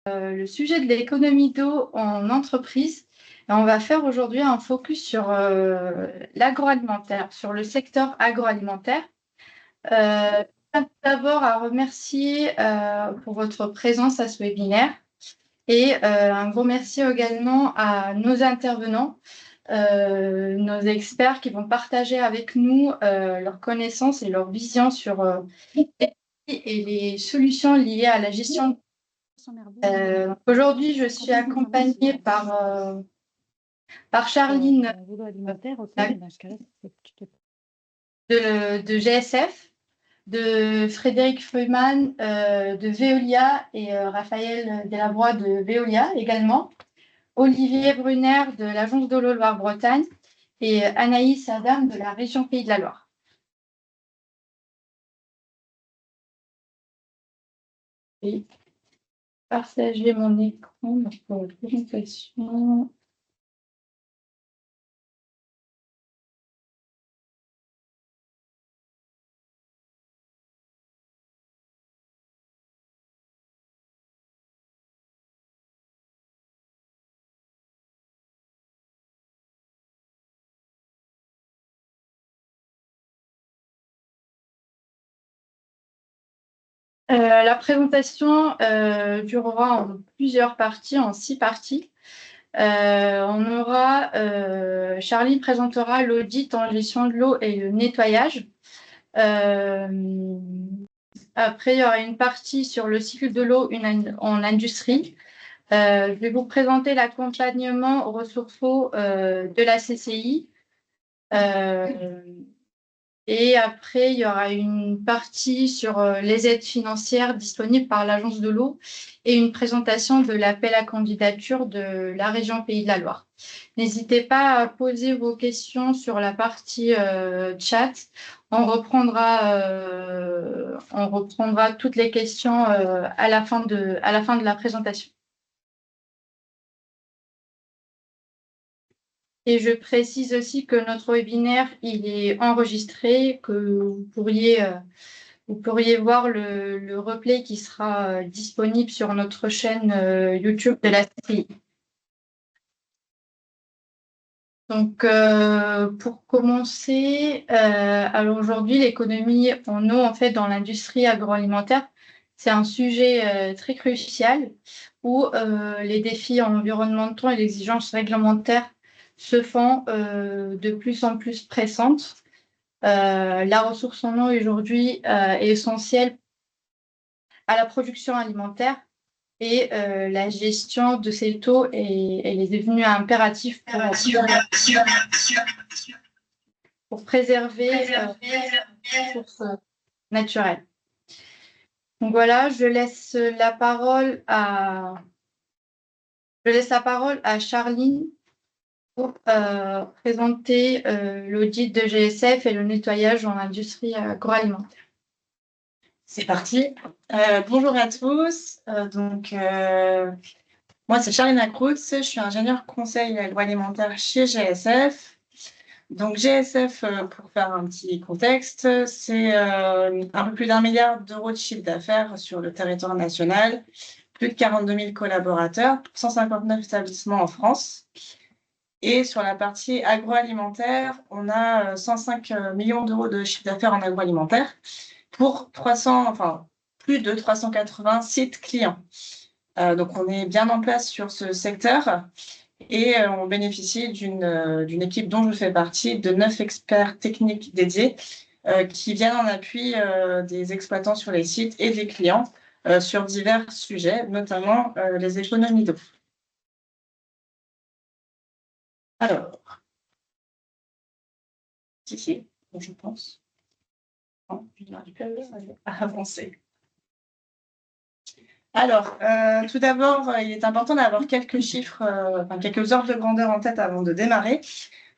Le sujet de l'économie d'eau en entreprise. Et on va faire aujourd'hui un focus sur l'agroalimentaire, sur le secteur agroalimentaire. Je tiens tout d'abord à remercier pour votre présence à ce webinaire et un gros merci également à nos intervenants, nos experts qui vont partager avec nous leurs connaissances et leurs visions sur et les solutions liées à la gestion. Aujourd'hui, je suis accompagnée par Charline de GSF, de Frédéric Feuilleman de Veolia et Raphaël Delabroix de Veolia également, Olivier Brunner de l'Agence de l'eau Loire-Bretagne et Anaïs Adam de la région Pays de la Loire. Et partager mon écran pour la présentation. La présentation durera en plusieurs parties, en 6 parties. Charlie présentera l'audit en gestion de l'eau et le nettoyage. Après, il y aura une partie sur le cycle de l'eau en industrie. Je vais vous présenter l'accompagnement aux ressources eau de la CCI. Et après, il y aura une partie sur les aides financières disponibles par l'Agence de l'eau et une présentation de l'appel à candidature de la région Pays de la Loire. N'hésitez pas à poser vos questions sur la partie chat. On reprendra toutes les questions à la fin de la présentation. Et je précise aussi que notre webinaire, il est enregistré, que vous pourriez voir le replay qui sera disponible sur notre chaîne YouTube de la CCI. Donc, pour commencer, alors aujourd'hui, l'économie en eau, en fait, dans l'industrie agroalimentaire, c'est un sujet très crucial où les défis environnementaux et les exigences réglementaires se font de plus en plus pressantes. La ressource en eau aujourd'hui est essentielle à la production alimentaire et la gestion de cette eau elle est devenue un impératif pour préserver les ressources naturelles. Donc voilà, je laisse la parole à Charline pour présenter l'audit de GSF et le nettoyage dans l'industrie agroalimentaire. C'est parti. Bonjour à tous. Moi, c'est Charline Acroutz. Je suis ingénieure conseil agroalimentaire chez GSF. Donc, GSF, pour faire un petit contexte, c'est un peu plus d'1 milliard d'euros de chiffre d'affaires sur le territoire national, plus de 42 000 collaborateurs, 159 établissements en France. Et sur la partie agroalimentaire, on a 105 millions d'euros de chiffre d'affaires en agroalimentaire pour plus de 380 sites clients. Donc, on est bien en place sur ce secteur et on bénéficie d'une équipe dont je fais partie, de 9 experts techniques dédiés qui viennent en appui des exploitants sur les sites et des clients sur divers sujets, notamment les économies d'eau. Alors, ici, je pense. Je n'arrive pas à avancer. Alors, tout d'abord, il est important d'avoir quelques chiffres, quelques ordres de grandeur en tête avant de démarrer.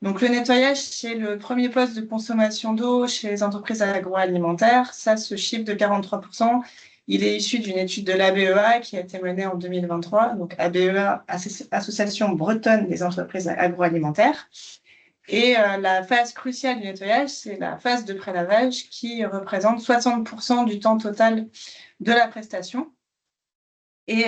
Donc, le nettoyage, c'est le premier poste de consommation d'eau chez les entreprises agroalimentaires. Ça, ce chiffre de 43%, il est issu d'une étude de l'ABEA qui a été menée en 2023. Donc, ABEA, Association bretonne des entreprises agroalimentaires. Et la phase cruciale du nettoyage, c'est la phase de prélavage qui représente 60% du temps total de la prestation. Et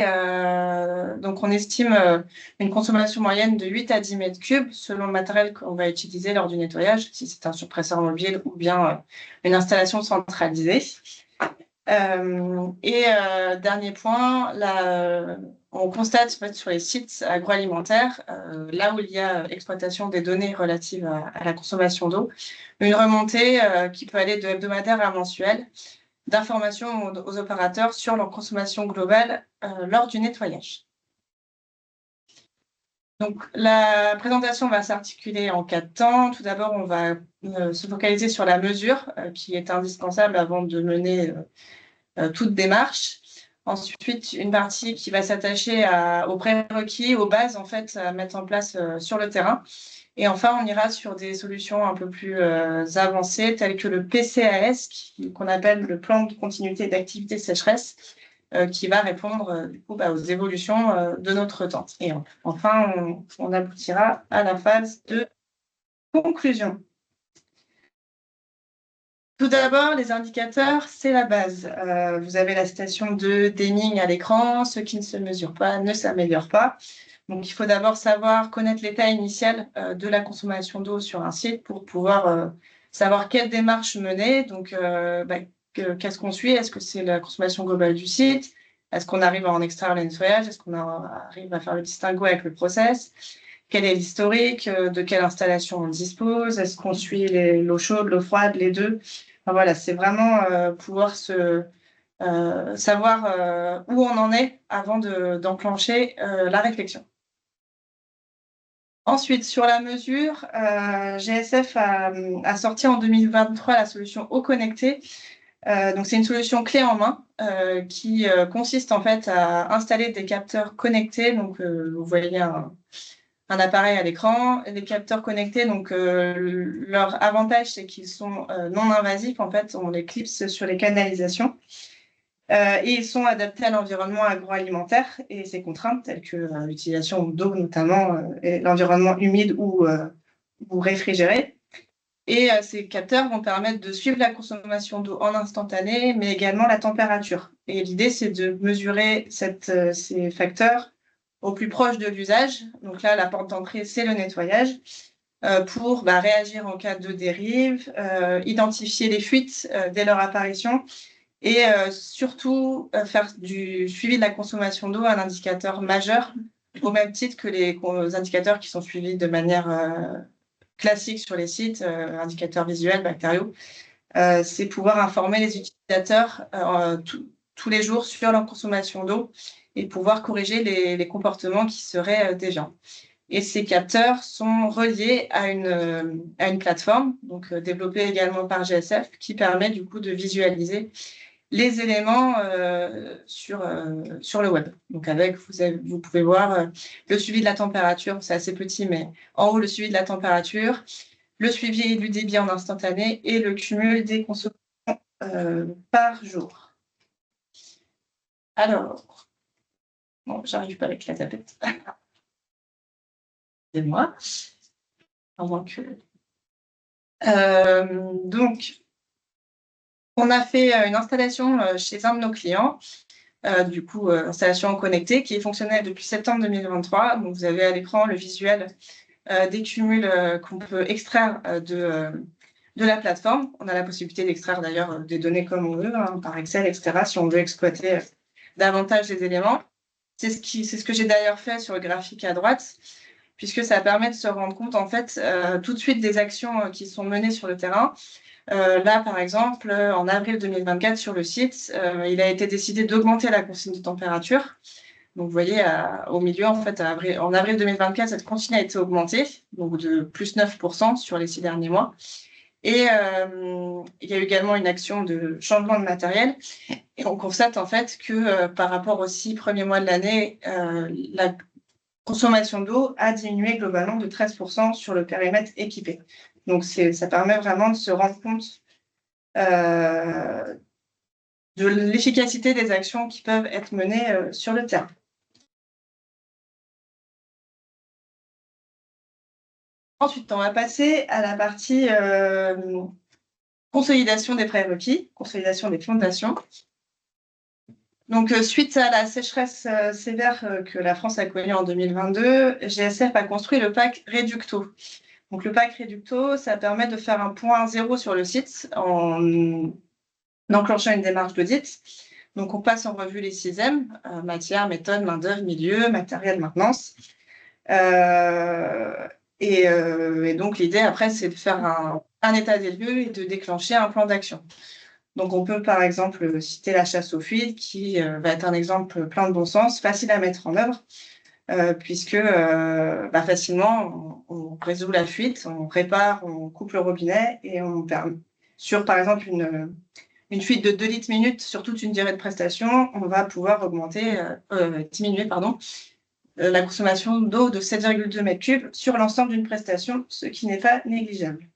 donc, on estime une consommation moyenne de 8 à 10 mètres cubes selon le matériel qu'on va utiliser lors du nettoyage, si c'est un surpresseur mobile ou bien une installation centralisée. Dernier point, on constate en fait, sur les sites agroalimentaires, là où il y a exploitation des données relatives à la consommation d'eau, une remontée qui peut aller de hebdomadaire à mensuel d'informations aux opérateurs sur leur consommation globale lors du nettoyage. Donc, la présentation va s'articuler en 4 temps. Tout d'abord, on va se focaliser sur la mesure qui est indispensable avant de mener toute démarche. Ensuite, une partie qui va s'attacher aux prérequis, aux bases en fait, à mettre en place sur le terrain. Et enfin, on ira sur des solutions un peu plus avancées, telles que le PCAS, qu'on appelle le plan de continuité d'activité sécheresse, qui va répondre du coup, aux évolutions de notre temps. Et enfin, on aboutira à la phase de conclusion. Tout d'abord, les indicateurs, c'est la base. Vous avez la citation de Deming à l'écran. Ce qui ne se mesure pas ne s'améliore pas. Donc, il faut d'abord connaître l'état initial de la consommation d'eau sur un site pour pouvoir savoir quelle démarche mener. Donc, qu'est-ce qu'on suit? Est-ce que c'est la consommation globale du site? Est-ce qu'on arrive à en extraire le nettoyage? Est-ce qu'on arrive à faire le distinguo avec le process? Quel est l'historique? De quelle installation on dispose? Est-ce qu'on suit l'eau chaude, l'eau froide, les deux? Enfin, voilà, c'est vraiment pouvoir savoir où on en est avant d'enclencher la réflexion. Ensuite, sur la mesure, GSF a sorti en 2023 la solution Eau Connectée. Donc, c'est une solution clé en main qui consiste en fait à installer des capteurs connectés. Donc, vous voyez un appareil à l'écran, des capteurs connectés. Donc, leur avantage, c'est qu'ils sont non invasifs. En fait, on les clipse sur les canalisations. Et ils sont adaptés à l'environnement agroalimentaire et ses contraintes, telles que l'utilisation d'eau notamment, et l'environnement humide ou réfrigéré. Et ces capteurs vont permettre de suivre la consommation d'eau en instantané, mais également la température. Et l'idée, c'est de mesurer ces facteurs au plus proche de l'usage. Donc là, la porte d'entrée, c'est le nettoyage, pour réagir en cas de dérive, identifier les fuites dès leur apparition, et surtout faire du suivi de la consommation d'eau un indicateur majeur, au même titre que les indicateurs qui sont suivis de manière classique sur les sites, indicateurs visuels, bactériaux. C'est pouvoir informer les utilisateurs tous les jours sur leur consommation d'eau et pouvoir corriger les comportements qui seraient déviants. Et ces capteurs sont reliés à une plateforme, donc développée également par GSF, qui permet du coup de visualiser les éléments sur le web. Donc vous pouvez voir le suivi de la température, c'est assez petit, mais en haut, le suivi de la température, le suivi du débit en instantané et le cumul des consommations par jour. Alors, bon, j'arrive pas avec la tablette. C'est moi. À moins que... donc, on a fait une installation chez un de nos clients, du coup, installation connectée, qui est fonctionnelle depuis septembre 2023. Donc, vous avez à l'écran le visuel des cumuls qu'on peut extraire de la plateforme. On a la possibilité d'extraire d'ailleurs des données comme on veut, par Excel, etc., si on veut exploiter davantage les éléments. C'est ce que j'ai d'ailleurs fait sur le graphique à droite, puisque ça permet de se rendre compte, en fait, tout de suite des actions qui sont menées sur le terrain. Là, par exemple, en avril 2024, sur le site, il a été décidé d'augmenter la consigne de température. Donc, vous voyez, au milieu, en fait, en avril 2024, cette consigne a été augmentée, donc de plus 9% sur les 6 derniers mois. Et il y a eu également une action de changement de matériel. Et on constate en fait que par rapport aux 6 premiers mois de l'année, la consommation d'eau a diminué globalement de 13% sur le périmètre équipé. Donc, ça permet vraiment de se rendre compte de l'efficacité des actions qui peuvent être menées sur le terrain. Ensuite, on va passer à la partie consolidation des prérequis, consolidation des fondations. Donc, suite à la sécheresse sévère que la France a connue en 2022, GSF a construit le pack Reducto. Donc, le pack Reducto, ça permet de faire un point zéro sur le site en enclenchant une démarche d'audit. Donc, on passe en revue les 6M, matière, méthode, main-d'œuvre, milieu, matériel, maintenance. Et donc, l'idée, après, c'est de faire un état des lieux et de déclencher un plan d'action. Donc, on peut, par exemple, citer la chasse aux fuites, qui va être un exemple plein de bon sens, facile à mettre en œuvre, puisque facilement, on résout la fuite, on répare, on coupe le robinet et on permet, sur, par exemple, une fuite de 2 litres minute sur toute une durée de prestation, on va pouvoir diminuer la consommation d'eau de 7,2 m3 sur l'ensemble d'une prestation, ce qui n'est pas négligeable.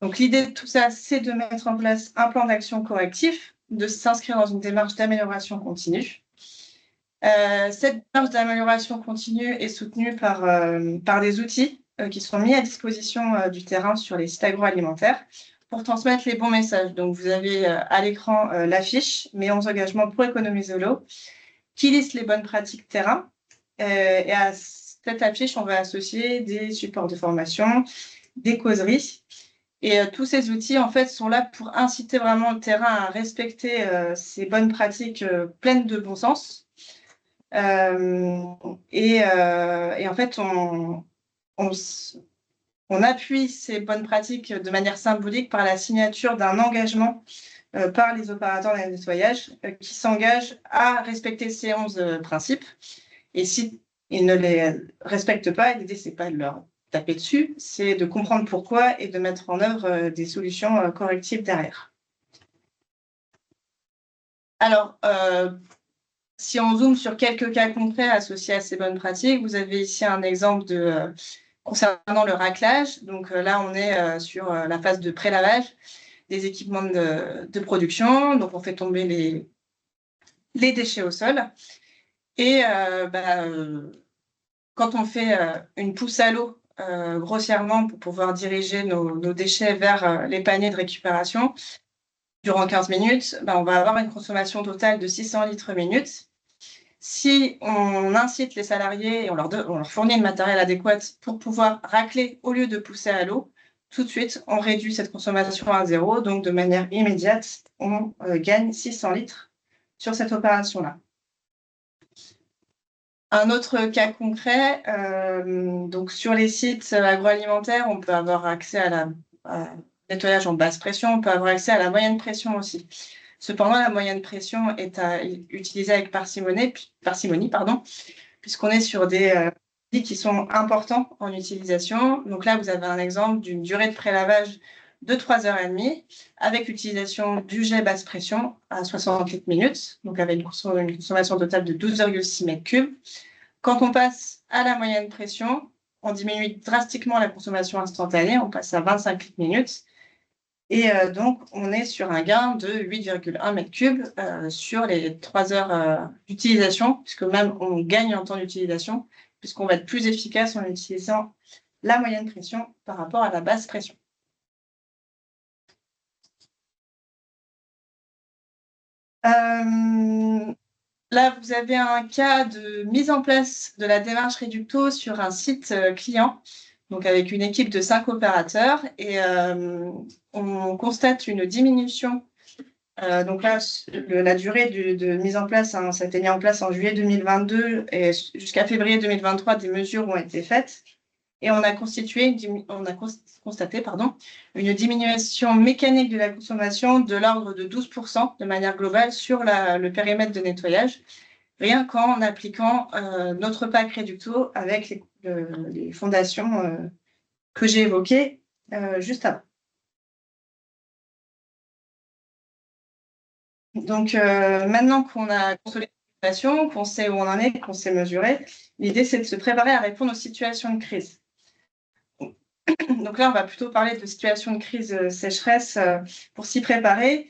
Donc, l'idée de tout ça, c'est de mettre en place un plan d'action correctif, de s'inscrire dans une démarche d'amélioration continue. Cette démarche d'amélioration continue est soutenue par des outils qui sont mis à disposition du terrain sur les sites agroalimentaires pour transmettre les bons messages. Donc, vous avez à l'écran l'affiche « Mes 11 engagements pour économiser l'eau » qui liste les bonnes pratiques terrain. Et à cette affiche, on va associer des supports de formation, des causeries. Et tous ces outils, en fait, sont là pour inciter vraiment le terrain à respecter ces bonnes pratiques pleines de bon sens. Et en fait, on appuie ces bonnes pratiques de manière symbolique par la signature d'un engagement par les opérateurs de nettoyage qui s'engagent à respecter ces 11 principes. Et si ils ne les respectent pas, l'idée, c'est pas de leur taper dessus, c'est de comprendre pourquoi et de mettre en œuvre des solutions correctives derrière. Alors, si on zoome sur quelques cas concrets associés à ces bonnes pratiques, vous avez ici un exemple concernant le raclage. Donc là, on est sur la phase de pré-lavage des équipements de production. Donc, on fait tomber les déchets au sol. Et quand on fait une pousse à l'eau grossièrement pour pouvoir diriger nos déchets vers les paniers de récupération, durant 15 minutes, on va avoir une consommation totale de 600 litres minute. Si on incite les salariés et on leur fournit le matériel adéquat pour pouvoir racler au lieu de pousser à l'eau, tout de suite, on réduit cette consommation à zéro. Donc, de manière immédiate, on gagne 600 litres sur cette opération-là. Un autre cas concret, donc sur les sites agroalimentaires, on peut avoir accès à nettoyage en basse pression, on peut avoir accès à la moyenne pression aussi. Cependant, la moyenne pression est à utiliser avec parcimonie, puisqu'on est sur des qui sont importants en utilisation. Donc là, vous avez un exemple d'une durée de prélavage de 3h30 avec l'utilisation du jet basse pression à 60 litres minutes, donc avec une consommation totale de 12,6 m3. Quand on passe à la moyenne pression, on diminue drastiquement la consommation instantanée, on passe à 25 litres minutes. Et donc, on est sur un gain de 8,1 m3 sur les 3 heures d'utilisation, puisque même on gagne en temps d'utilisation, puisqu'on va être plus efficace en utilisant la moyenne pression par rapport à la basse pression. Là, vous avez un cas de mise en place de la démarche Reducto sur un site client, donc avec une équipe de 5 opérateurs, et on constate une diminution. Donc là, la durée de mise en place, ça a été mis en place en juillet 2022 et jusqu'à février 2023, des mesures ont été faites. Et on a constaté une diminution mécanique de la consommation de l'ordre de 12% de manière globale sur le périmètre de nettoyage, rien qu'en appliquant notre pack Reducto avec les fondations que j'ai évoquées juste avant. Donc, maintenant qu'on a consolidé la situation, qu'on sait où on en est, qu'on sait mesurer, l'idée, c'est de se préparer à répondre aux situations de crise. Donc là, on va plutôt parler de situation de crise sécheresse pour s'y préparer.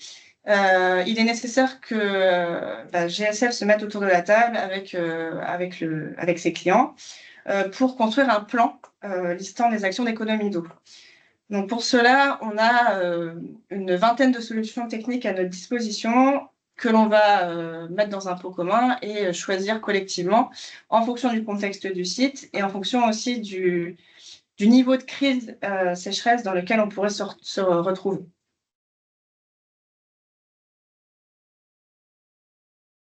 Il est nécessaire que GSF se mette autour de la table avec ses clients pour construire un plan listant des actions d'économie d'eau. Donc pour cela, on a une vingtaine de solutions techniques à notre disposition que l'on va mettre dans un pot commun et choisir collectivement en fonction du contexte du site et en fonction aussi du niveau de crise sécheresse dans lequel on pourrait se retrouver.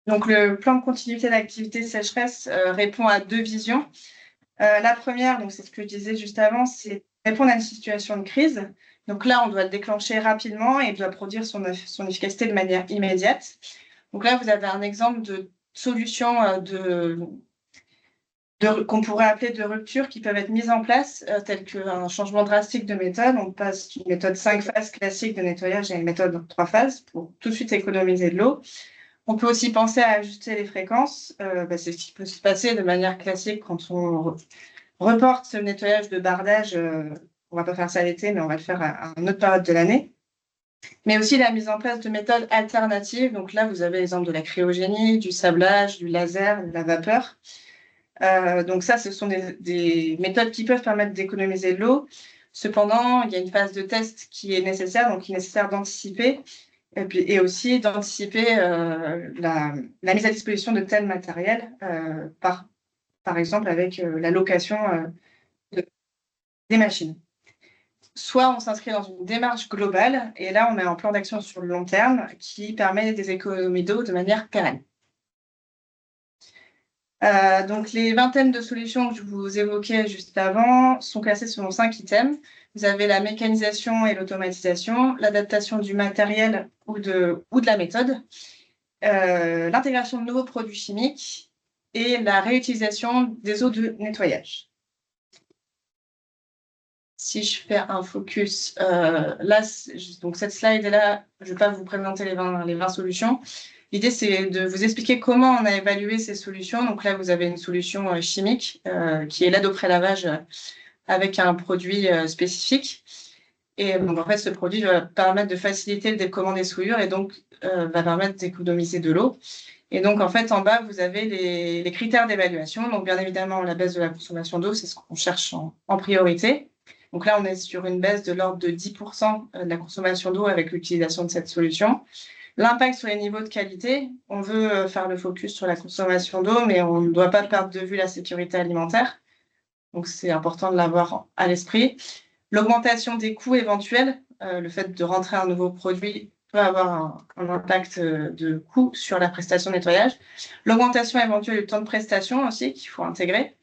Donc, le plan de continuité d'activité sécheresse répond à 2 visions. La première, donc c'est ce que je disais juste avant, c'est répondre à une situation de crise. Donc là, on doit le déclencher rapidement et il doit produire son efficacité de manière immédiate. Donc là, vous avez un exemple de solution qu'on pourrait appeler de rupture qui peuvent être mises en place, telles qu'un changement drastique de méthode. On passe d'une méthode 5 phases classique de nettoyage à une méthode 3 phases pour tout de suite économiser de l'eau. On peut aussi penser à ajuster les fréquences. C'est ce qui peut se passer de manière classique quand on reporte le nettoyage de bardage. On ne va pas faire ça l'été, mais on va le faire à une autre période de l'année. Mais aussi la mise en place de méthodes alternatives. Donc là, vous avez l'exemple de la cryogénie, du sablage, du laser, de la vapeur. Donc ça, ce sont des méthodes qui peuvent permettre d'économiser de l'eau. Cependant, il y a une phase de test qui est nécessaire, donc il est nécessaire d'anticiper et aussi d'anticiper la mise à disposition de tel matériel, par exemple avec la location des machines. Soit on s'inscrit dans une démarche globale, et là on met un plan d'action sur le long terme qui permet des économies d'eau de manière pérenne. Donc les vingtaines de solutions que je vous évoquais juste avant sont classées selon 5 items. Vous avez la mécanisation et l'automatisation, l'adaptation du matériel ou de la méthode, l'intégration de nouveaux produits chimiques et la réutilisation des eaux de nettoyage. Si je fais un focus, là, donc cette slide est là, je ne vais pas vous présenter les 20 solutions. L'idée, c'est de vous expliquer comment on a évalué ces solutions. Donc là, vous avez une solution chimique qui est l'aide au prélavage avec un produit spécifique. Et donc, en fait, ce produit va permettre de faciliter le déploiement des souillures et donc va permettre d'économiser de l'eau. Et donc, en fait, en bas, vous avez les critères d'évaluation. Donc, bien évidemment, la baisse de la consommation d'eau, c'est ce qu'on cherche en priorité. Donc là, on est sur une baisse de l'ordre de 10% de la consommation d'eau avec l'utilisation de cette solution. L'impact sur les niveaux de qualité, on veut faire le focus sur la consommation d'eau, mais on ne doit pas perdre de vue la sécurité alimentaire. Donc, c'est important de l'avoir à l'esprit. L'augmentation des coûts éventuels, le fait de rentrer un nouveau produit peut avoir un impact de coût sur la prestation de nettoyage. L'augmentation éventuelle du temps de prestation aussi qu'il faut intégrer.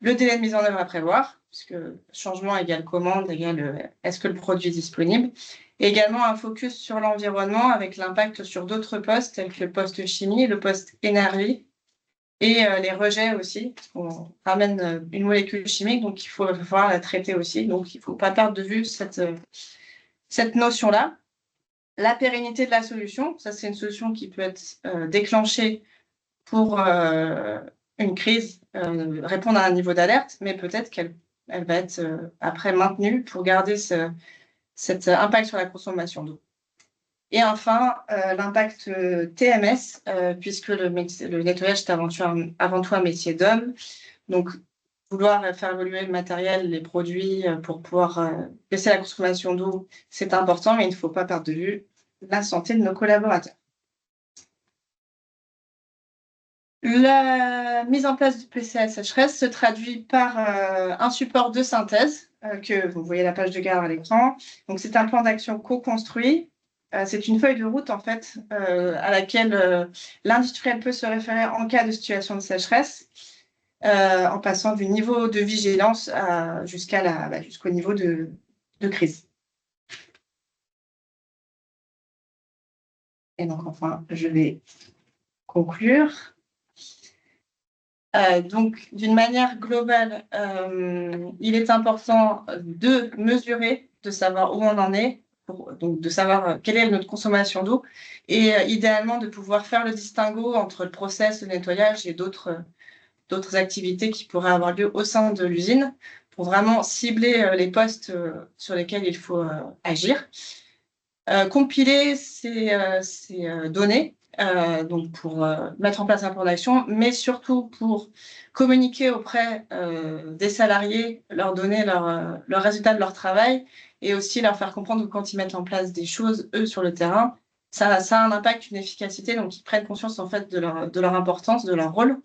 Le délai de mise en œuvre à prévoir, puisque changement égale commande égale est-ce que le produit est disponible. Et également un focus sur l'environnement avec l'impact sur d'autres postes, tels que le poste chimie, le poste énergie et les rejets aussi, parce qu'on ramène une molécule chimique, donc il faut pouvoir la traiter aussi. Donc il ne faut pas perdre de vue cette notion-là. La pérennité de la solution, ça c'est une solution qui peut être déclenchée pour une crise, répondre à un niveau d'alerte, mais peut-être qu'elle va être après maintenue pour garder cet impact sur la consommation d'eau. Et enfin, l'impact TMS, puisque le nettoyage est avant tout un métier d'homme. Donc, vouloir faire évoluer le matériel, les produits pour pouvoir baisser la consommation d'eau, c'est important, mais il ne faut pas perdre de vue la santé de nos collaborateurs. La mise en place du PCA sécheresse se traduit par un support de synthèse que vous voyez la page de garde à l'écran. Donc, c'est un plan d'action co-construit. C'est une feuille de route, en fait, à laquelle l'industriel peut se référer en cas de situation de sécheresse, en passant du niveau de vigilance jusqu'au niveau de crise. Et donc, enfin, je vais conclure. Donc, d'une manière globale, il est important de mesurer, de savoir où on en est, donc de savoir quelle est notre consommation d'eau, et idéalement de pouvoir faire le distinguo entre le process de nettoyage et d'autres activités qui pourraient avoir lieu au sein de l'usine, pour vraiment cibler les postes sur lesquels il faut agir. Compiler ces données, donc pour mettre en place un plan d'action, mais surtout pour communiquer auprès des salariés, leur donner leurs résultats de leur travail et aussi leur faire comprendre que quand ils mettent en place des choses, eux, sur le terrain, ça a un impact, une efficacité, donc ils prennent conscience en fait de leur importance, de leur rôle.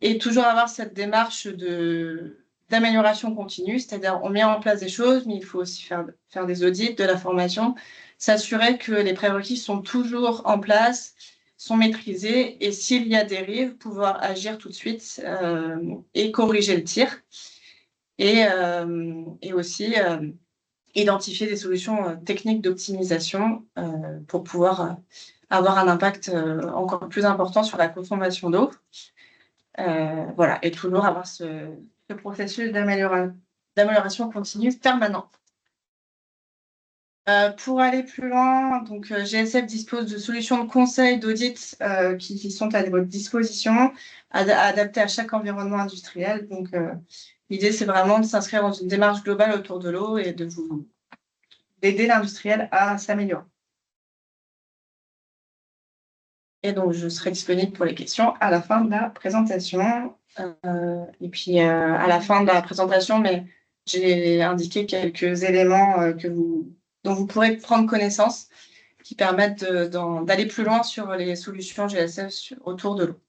Et toujours avoir cette démarche d'amélioration continue, c'est-à-dire on met en place des choses, mais il faut aussi faire des audits, de la formation, s'assurer que les prérequis sont toujours en place, sont maîtrisés, et s'il y a dérive, pouvoir agir tout de suite et corriger le tir. Et aussi identifier des solutions techniques d'optimisation pour pouvoir avoir un impact encore plus important sur la consommation d'eau. Voilà, et toujours avoir ce processus d'amélioration continue permanent. Pour aller plus loin, donc GSF dispose de solutions de conseil, d'audit qui sont à votre disposition, adaptées à chaque environnement industriel. Donc, l'idée, c'est vraiment de s'inscrire dans une démarche globale autour de l'eau et d'aider l'industriel à s'améliorer. Et donc, je serai disponible pour les questions à la fin de la présentation. Et puis, à la fin de la présentation, mais j'ai indiqué quelques éléments dont vous pourrez prendre connaissance qui permettent d'aller plus loin sur les solutions GSF autour de l'eau.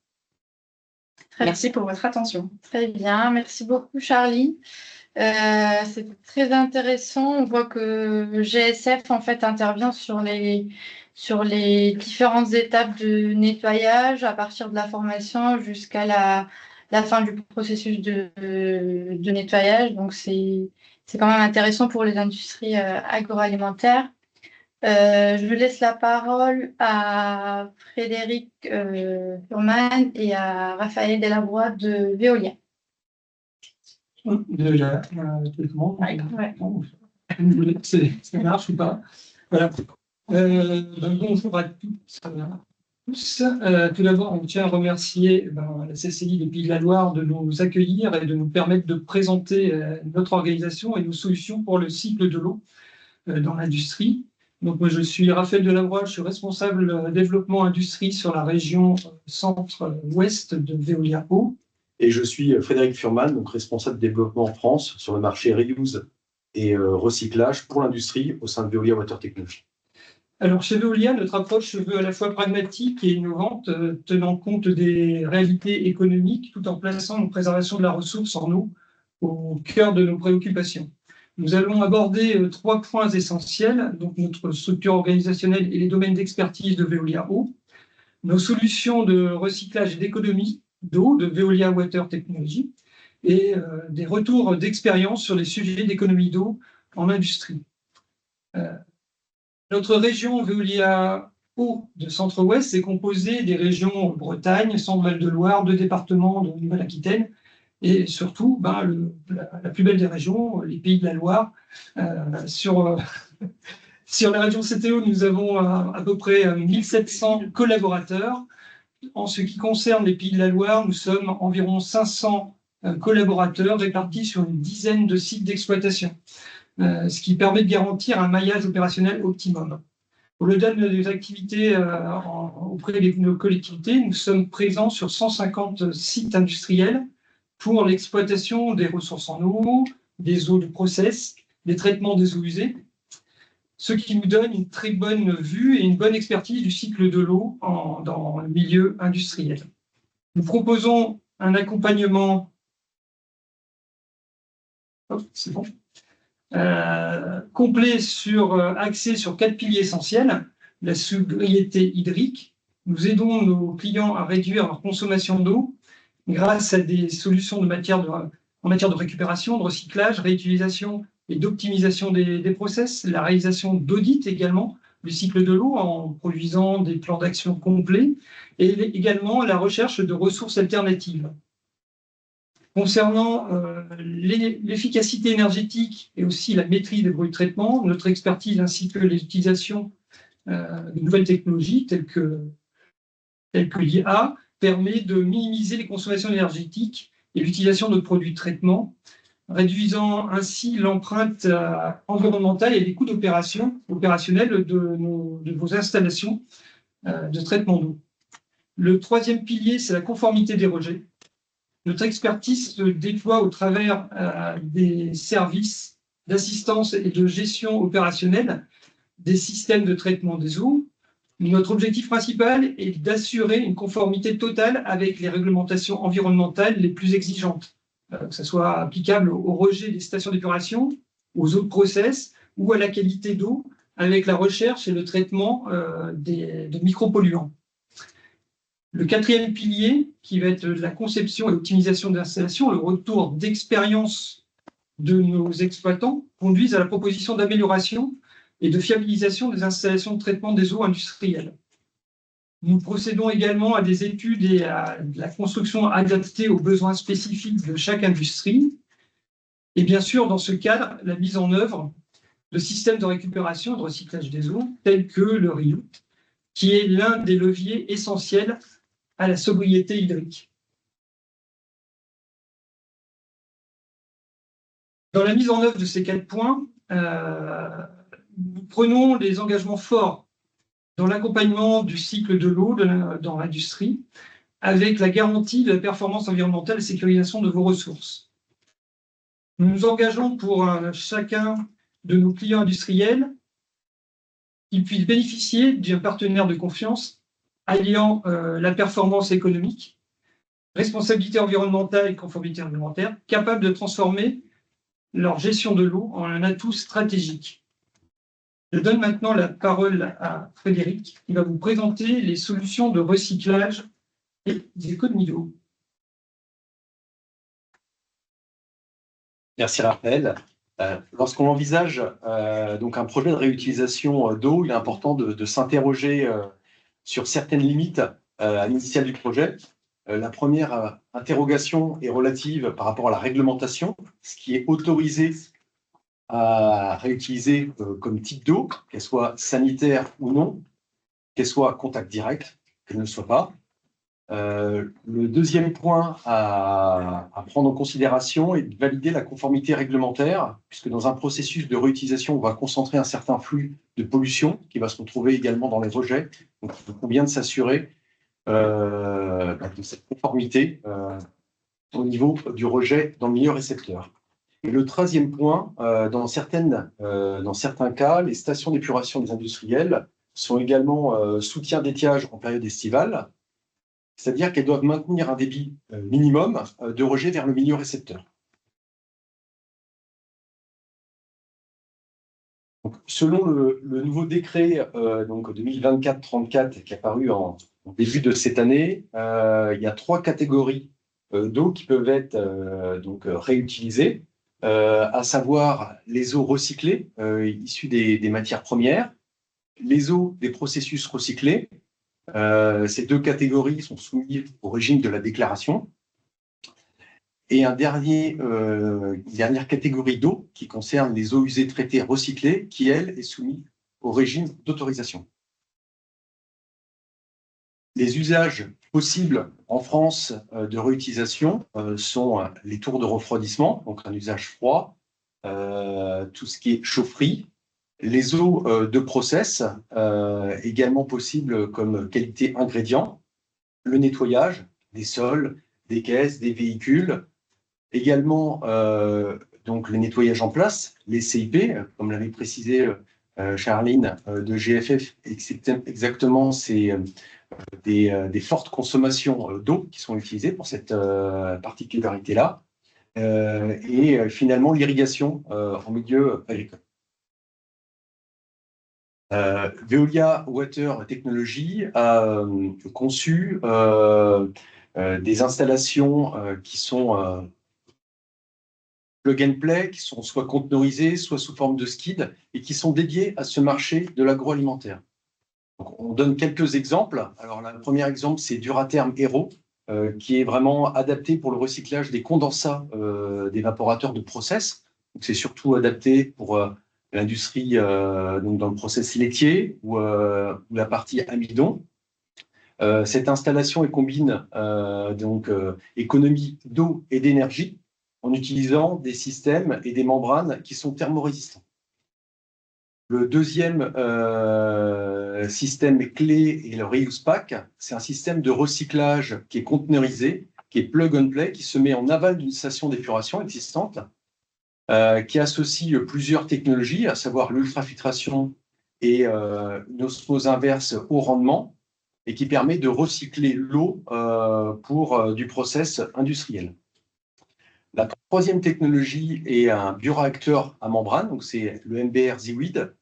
Merci pour votre attention. Très bien, merci beaucoup Charlie. C'était très intéressant. On voit que GSF en fait intervient sur les différentes étapes de nettoyage, à partir de la formation jusqu'à la fin du processus de nettoyage. Donc c'est quand même intéressant pour les industries agroalimentaires. Je laisse la parole à Frédéric Furman et à Raphaël Delabroix de Veolia. Déjà, tout le monde. Ouais. Ça marche ou pas? Voilà. Bonjour à tous. Tout d'abord, on tient à remercier la CCI des Pays de la Loire de nous accueillir et de nous permettre de présenter notre organisation et nos solutions pour le cycle de l'eau dans l'industrie. Donc, moi, je suis Raphaël Delabroix, je suis responsable développement industrie sur la région centre-ouest de Veolia Eau. Et je suis Frédéric Furman, donc responsable développement en France sur le marché reuse et recyclage pour l'industrie au sein de Veolia Water Technology. Alors, chez Veolia, notre approche se veut à la fois pragmatique et innovante, tenant compte des réalités économiques, tout en plaçant une préservation de la ressource en eau au cœur de nos préoccupations. Nous allons aborder 3 points essentiels, donc notre structure organisationnelle et les domaines d'expertise de Veolia Eau, nos solutions de recyclage et d'économie d'eau de Veolia Water Technology et des retours d'expérience sur les sujets d'économie d'eau en industrie. Notre région Veolia Eau de Centre-Ouest est composée des régions Bretagne, Centre-Val de Loire, 2 départements de Nouvelle-Aquitaine et surtout la plus belle des régions, les Pays de la Loire. Sur la région CTO, nous avons à peu près 1700 collaborateurs. En ce qui concerne les Pays de la Loire, nous sommes environ 500 collaborateurs répartis sur une dizaine de sites d'exploitation, ce qui permet de garantir un maillage opérationnel optimum. Au-delà de nos activités auprès de nos collectivités, nous sommes présents sur 150 sites industriels pour l'exploitation des ressources en eau, des eaux de process, des traitements des eaux usées, ce qui nous donne une très bonne vue et une bonne expertise du cycle de l'eau dans le milieu industriel. Nous proposons un accompagnement complet axé sur 4 piliers essentiels. La sobriété hydrique. Nous aidons nos clients à réduire leur consommation d'eau grâce à des solutions en matière de récupération, de recyclage, réutilisation et d'optimisation des process, la réalisation d'audits également du cycle de l'eau en produisant des plans d'action complets et également la recherche de ressources alternatives. Concernant l'efficacité énergétique et aussi la maîtrise des bruits de traitement, notre expertise ainsi que l'utilisation de nouvelles technologies telles que l'IA permet de minimiser les consommations énergétiques et l'utilisation de produits de traitement, réduisant ainsi l'empreinte environnementale et les coûts opérationnels de vos installations de traitement d'eau. Le 3e pilier, c'est la conformité des rejets. Notre expertise se déploie au travers des services d'assistance et de gestion opérationnelle des systèmes de traitement des eaux. Notre objectif principal est d'assurer une conformité totale avec les réglementations environnementales les plus exigeantes, que ce soit applicable au rejet des stations d'épuration, aux eaux de process ou à la qualité d'eau avec la recherche et le traitement de micropolluants. Le quatrième pilier, qui va être la conception et l'optimisation des installations, le retour d'expérience de nos exploitants, conduisent à la proposition d'amélioration et de fiabilisation des installations de traitement des eaux industrielles. Nous procédons également à des études et à la construction adaptée aux besoins spécifiques de chaque industrie. Et bien sûr, dans ce cadre, la mise en œuvre de systèmes de récupération et de recyclage des eaux, tels que le RIOUT, qui est l'un des leviers essentiels à la sobriété hydrique. Dans la mise en œuvre de ces 4 points, nous prenons des engagements forts dans l'accompagnement du cycle de l'eau dans l'industrie, avec la garantie de la performance environnementale et la sécurisation de vos ressources. Nous nous engageons pour chacun de nos clients industriels qu'ils puissent bénéficier d'un partenaire de confiance alliant la performance économique, responsabilité environnementale et conformité réglementaire, capable de transformer leur gestion de l'eau en un atout stratégique. Je donne maintenant la parole à Frédéric, qui va vous présenter les solutions de recyclage et d'économie d'eau. Merci Raphaël. Lorsqu'on envisage donc un projet de réutilisation d'eau, il est important de s'interroger sur certaines limites à l'initiale du projet. La première interrogation est relative par rapport à la réglementation, ce qui est autorisé à réutiliser comme type d'eau, qu'elle soit sanitaire ou non, qu'elle soit contact direct, qu'elle ne le soit pas. Le deuxième point à prendre en considération est de valider la conformité réglementaire, puisque dans un processus de réutilisation, on va concentrer un certain flux de pollution qui va se retrouver également dans les rejets. Donc, il convient de s'assurer de cette conformité au niveau du rejet dans le milieu récepteur. Et le troisième point, dans certains cas, les stations d'épuration des industriels sont également soutien d'étiage en période estivale, c'est-à-dire qu'elles doivent maintenir un débit minimum de rejet vers le milieu récepteur. Donc, selon le nouveau décret donc 2024-34 qui est apparu en début de cette année, il y a 3 catégories d'eau qui peuvent être réutilisées, à savoir les eaux recyclées issues des matières premières, les eaux des processus recyclés. Ces 2 catégories sont soumises au régime de la déclaration. Et une dernière catégorie d'eau qui concerne les eaux usées traitées recyclées, qui, elle, est soumise au régime d'autorisation. Les usages possibles en France de réutilisation sont les tours de refroidissement, donc un usage froid, tout ce qui est chaufferie, les eaux de process, également possibles comme qualité ingrédient, le nettoyage des sols, des caisses, des véhicules, également donc les nettoyages en place, les CIP, comme l'avait précisé Charline de GFF, exactement, c'est des fortes consommations d'eau qui sont utilisées pour cette particularité-là, et finalement l'irrigation en milieu agricole. Veolia Water Technology a conçu des installations qui sont plug and play, qui sont soit conteneurisées, soit sous forme de skid, et qui sont dédiées à ce marché de l'agroalimentaire. Donc, on donne quelques exemples. Alors, le premier exemple, c'est Duratherm Hero, qui est vraiment adapté pour le recyclage des condensats d'évaporateurs de process. C'est surtout adapté pour l'industrie donc dans le process laitier ou la partie amidon. Cette installation combine économie d'eau et d'énergie en utilisant des systèmes et des membranes qui sont thermorésistants. Le deuxième système clé est le Reuse Pack. C'est un système de recyclage qui est conteneurisé, qui est plug and play, qui se met en aval d'une station d'épuration existante, qui associe plusieurs technologies, à savoir l'ultrafiltration et une osmose inverse haut rendement et qui permet de recycler l'eau pour du process industriel. La troisième technologie est un bioréacteur à membrane, donc c'est le MBR Ziwid,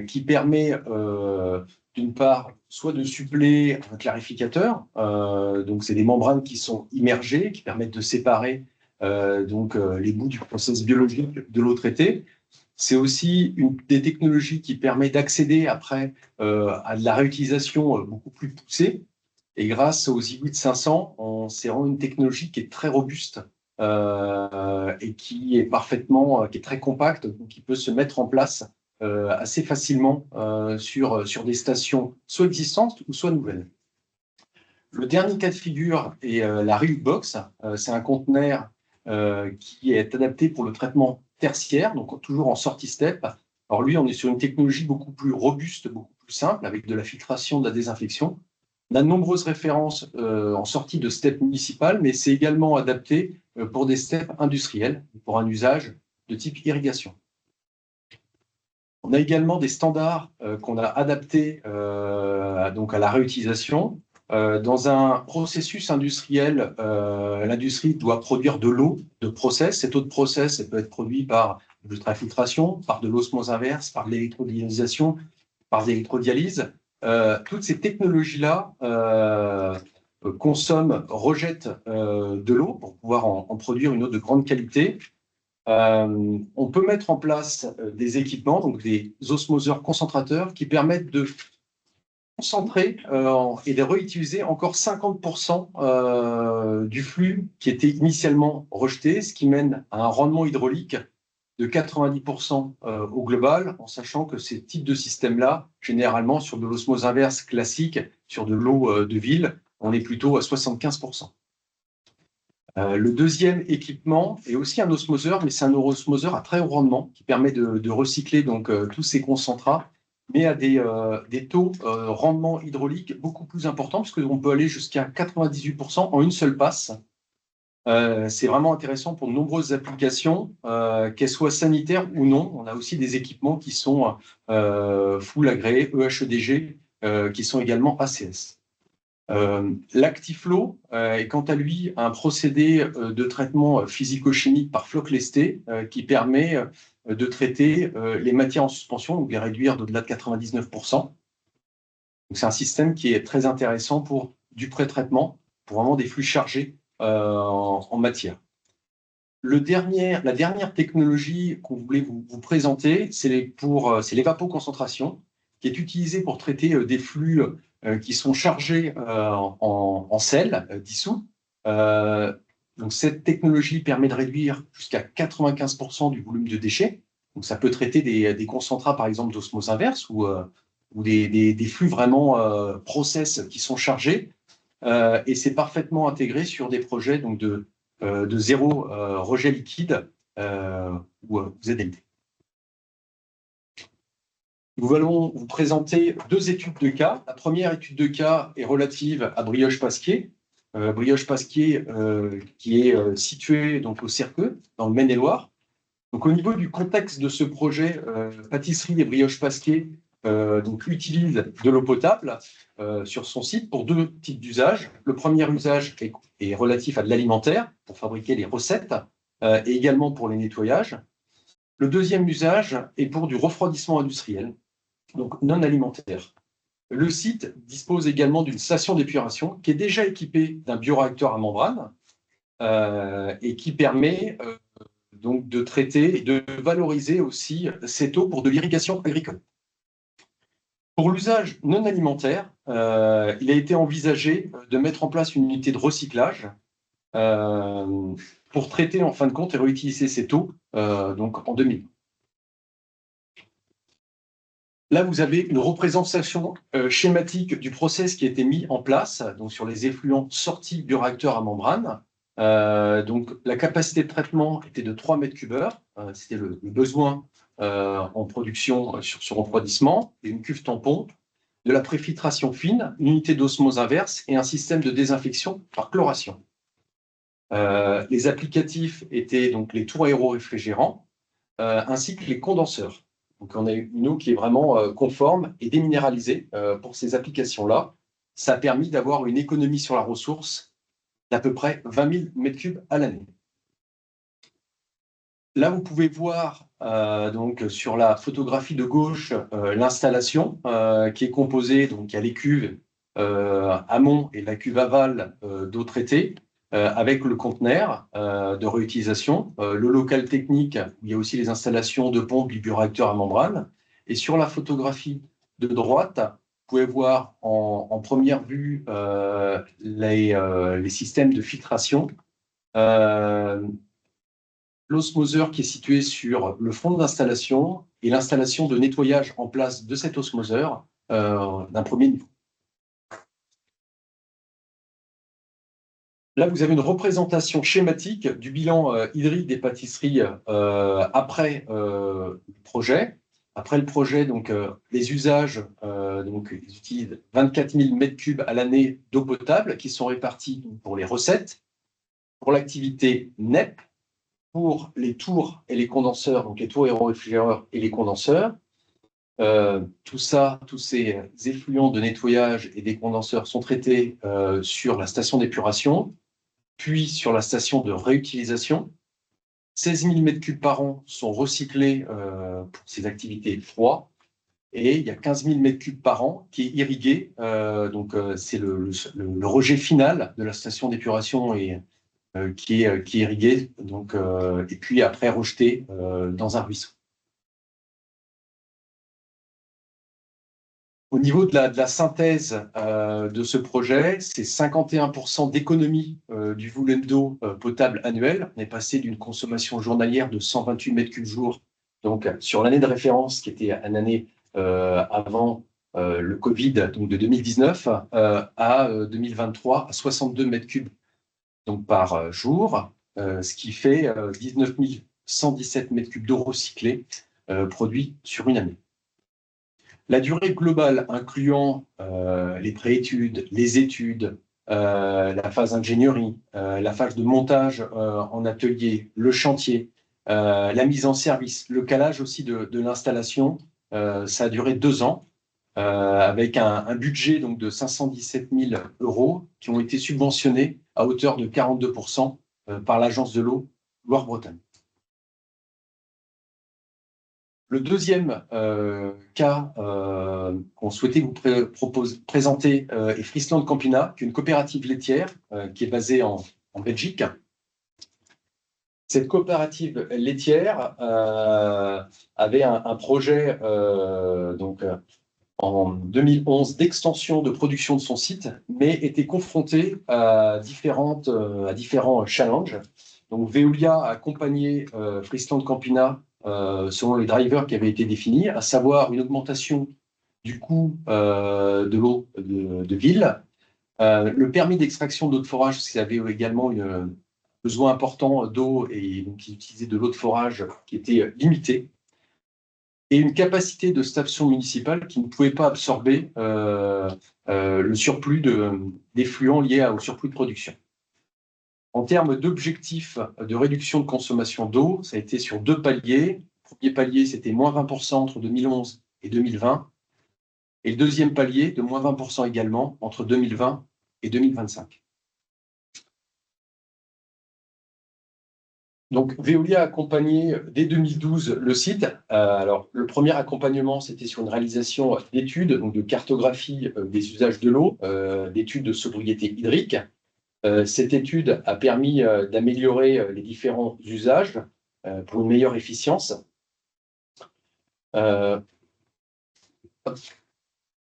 qui permet d'une part soit de suppléer un clarificateur, donc c'est des membranes qui sont immergées, qui permettent de séparer les bouts du process biologique de l'eau traitée. C'est aussi une des technologies qui permet d'accéder après à de la réutilisation beaucoup plus poussée. Et grâce aux Ziwid 500, c'est vraiment une technologie qui est très robuste et qui est qui est très compacte, donc qui peut se mettre en place assez facilement sur des stations soit existantes ou soit nouvelles. Le dernier cas de figure est la Reuse Box. C'est un conteneur qui est adapté pour le traitement tertiaire, donc toujours en sortie step. Alors lui, on est sur une technologie beaucoup plus robuste, beaucoup plus simple, avec de la filtration, de la désinfection. On a de nombreuses références en sortie de step municipal, mais c'est également adapté pour des steps industriels, pour un usage de type irrigation. On a également des standards qu'on a adaptés donc à la réutilisation. Dans un processus industriel, l'industrie doit produire de l'eau de process. Cette eau de process, elle peut être produite par de l'ultrafiltration, par de l'osmose inverse, par de l'électrodynamisation, par de l'électrodialyse. Toutes ces technologies-là rejettent de l'eau pour pouvoir en produire une eau de grande qualité. On peut mettre en place des équipements, donc des osmoseurs concentrateurs, qui permettent de concentrer et de réutiliser encore 50% du flux qui était initialement rejeté, ce qui mène à un rendement hydraulique de 90% au global, en sachant que ces types de systèmes-là, généralement sur de l'osmose inverse classique, sur de l'eau de ville, on est plutôt à 75%. Le deuxième équipement est aussi un osmoseur, mais c'est un osmoseur à très haut rendement qui permet de recycler donc, tous ces concentrats, mais à des taux rendement hydraulique beaucoup plus importants, parce qu'on peut aller jusqu'à 98% en une seule passe. C'est vraiment intéressant pour de nombreuses applications, qu'elles soient sanitaires ou non. On a aussi des équipements qui sont full agréés, EHEDG, qui sont également ACS. L'Actiflow est quant à lui un procédé de traitement physico-chimique par floc lesté qui permet de traiter les matières en suspension, donc les réduire d'au-delà de 99%. C'est un système qui est très intéressant pour du pré-traitement, pour vraiment des flux chargés en matière. La dernière technologie qu'on voulait vous présenter, c'est l'évapoconcentration, qui est utilisée pour traiter des flux qui sont chargés en sel dissous. Donc cette technologie permet de réduire jusqu'à 95% du volume de déchets. Donc ça peut traiter des concentrats, par exemple, d'osmose inverse ou des flux vraiment process qui sont chargés. Et c'est parfaitement intégré sur des projets donc de zéro rejet liquide ou ZLD. Nous allons vous présenter deux études de cas. La première étude de cas est relative à Brioche-Pasquier. Brioche-Pasquier qui est situé donc, au Cerqueux, dans le Maine-et-Loire. Donc, au niveau du contexte de ce projet, Pâtisserie et Brioche-Pasquier utilise de l'eau potable sur son site pour deux types d'usages. Le premier usage est relatif à de l'alimentaire, pour fabriquer les recettes, et également pour les nettoyages. Le deuxième usage est pour du refroidissement industriel, donc non alimentaire. Le site dispose également d'une station d'épuration qui est déjà équipée d'un bioréacteur à membrane et qui permet donc de traiter et de valoriser aussi cette eau pour de l'irrigation agricole. Pour l'usage non alimentaire, il a été envisagé de mettre en place une unité de recyclage pour traiter en fin de compte et réutiliser cette eau donc en 2000. Là, vous avez une représentation schématique du process qui a été mis en place donc sur les effluents sortis du réacteur à membrane. Donc, la capacité de traitement était de 3 mètres cubeurs. C'était le besoin en production sur ce refroidissement, et une cuve tampon, de la préfiltration fine, une unité d'osmose inverse et un système de désinfection par chloration. Les applicatifs étaient donc les tours aéro-réfrigérants ainsi que les condenseurs. Donc, on a une eau qui est vraiment conforme et déminéralisée pour ces applications-là. Ça a permis d'avoir une économie sur la ressource d'à peu près 20 000 m3 à l'année. Là, vous pouvez voir donc, sur la photographie de gauche l'installation qui est composée, donc il y a les cuves amont et la cuve aval d'eau traitée avec le conteneur de réutilisation, le local technique, où il y a aussi les installations de pompes du bioréacteur à membrane. Et sur la photographie de droite, vous pouvez voir en première vue les systèmes de filtration. L'osmoseur qui est situé sur le fond de l'installation et l'installation de nettoyage en place de cet osmoseur d'un premier niveau. Là, vous avez une représentation schématique du bilan hydrique des pâtisseries après le projet. Après le projet, donc, les usages, donc, ils utilisent 24 000 m3 à l'année d'eau potable qui sont répartis pour les recettes, pour l'activité NEP, pour les tours et les condenseurs, donc les tours aéroréfrigéreurs et les condenseurs. Tout ça, tous ces effluents de nettoyage et des condenseurs sont traités sur la station d'épuration, puis sur la station de réutilisation. 16 000 m3 par an sont recyclés pour ces activités froides. Et il y a 15 000 m3 par an qui est irrigué. Donc, c'est le rejet final de la station d'épuration et qui est irrigué, donc, et puis après rejeté dans un ruisseau. Au niveau de la synthèse de ce projet, c'est 51% d'économie du volume d'eau potable annuel. On est passé d'une consommation journalière de 128 m3 jour, donc sur l'année de référence qui était une année avant le Covid, donc de 2019, à 2023 à 62 m3 donc par jour, ce qui fait 19 117 m3 d'eau recyclée produits sur une année. La durée globale, incluant les préétudes, les études, la phase ingénierie, la phase de montage en atelier, le chantier, la mise en service, le calage aussi de l'installation, ça a duré 2 ans, avec un budget donc, de 517 000 € qui ont été subventionnés à hauteur de 42% par l'Agence de l'eau Loire-Bretagne. Le deuxième cas qu'on souhaitait vous présenter est Friesland Campina, qui est une coopérative laitière qui est basée en Belgique. Cette coopérative laitière avait un projet donc, en 2011 d'extension de production de son site, mais était confrontée à différents challenges. Donc Veolia a accompagné Friesland Campina selon les drivers qui avaient été définis, à savoir une augmentation du coût de l'eau de ville, le permis d'extraction d'eau de forage, parce qu'ils avaient également un besoin important d'eau et donc ils utilisaient de l'eau de forage qui était limitée, et une capacité de station municipale qui ne pouvait pas absorber le surplus d'effluents liés au surplus de production. En termes d'objectifs de réduction de consommation d'eau, ça a été sur 2 paliers. Le premier palier, c'était moins 20% entre 2011 et 2020. Et le deuxième palier, de moins 20% également, entre 2020 et 2025. Donc, Veolia a accompagné dès 2012 le site. Alors, le premier accompagnement, c'était sur une réalisation d'études, donc de cartographie des usages de l'eau, d'études de sobriété hydrique. Cette étude a permis d'améliorer les différents usages pour une meilleure efficience.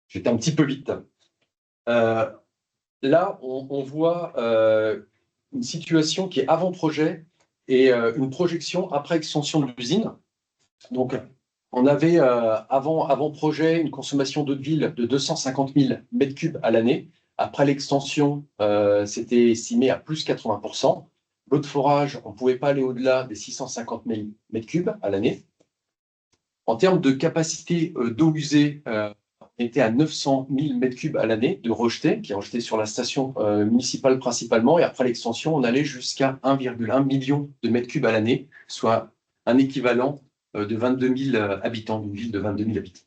J'étais un petit peu vite. Là, on voit une situation qui est avant-projet et une projection après extension de l'usine. Donc, on avait avant-projet une consommation d'eau de ville de 250 000 m3 à l'année. Après l'extension, c'était estimé à plus 80%. L'eau de forage, on ne pouvait pas aller au-delà des 650 000 m3 à l'année. En termes de capacité d'eau usée, on était à 900 000 m3 à l'année de rejetés, qui est rejeté sur la station municipale principalement. Et après l'extension, on allait jusqu'à 1,1 million de m3 à l'année, soit un équivalent de 22 000 habitants, d'une ville de 22 000 habitants.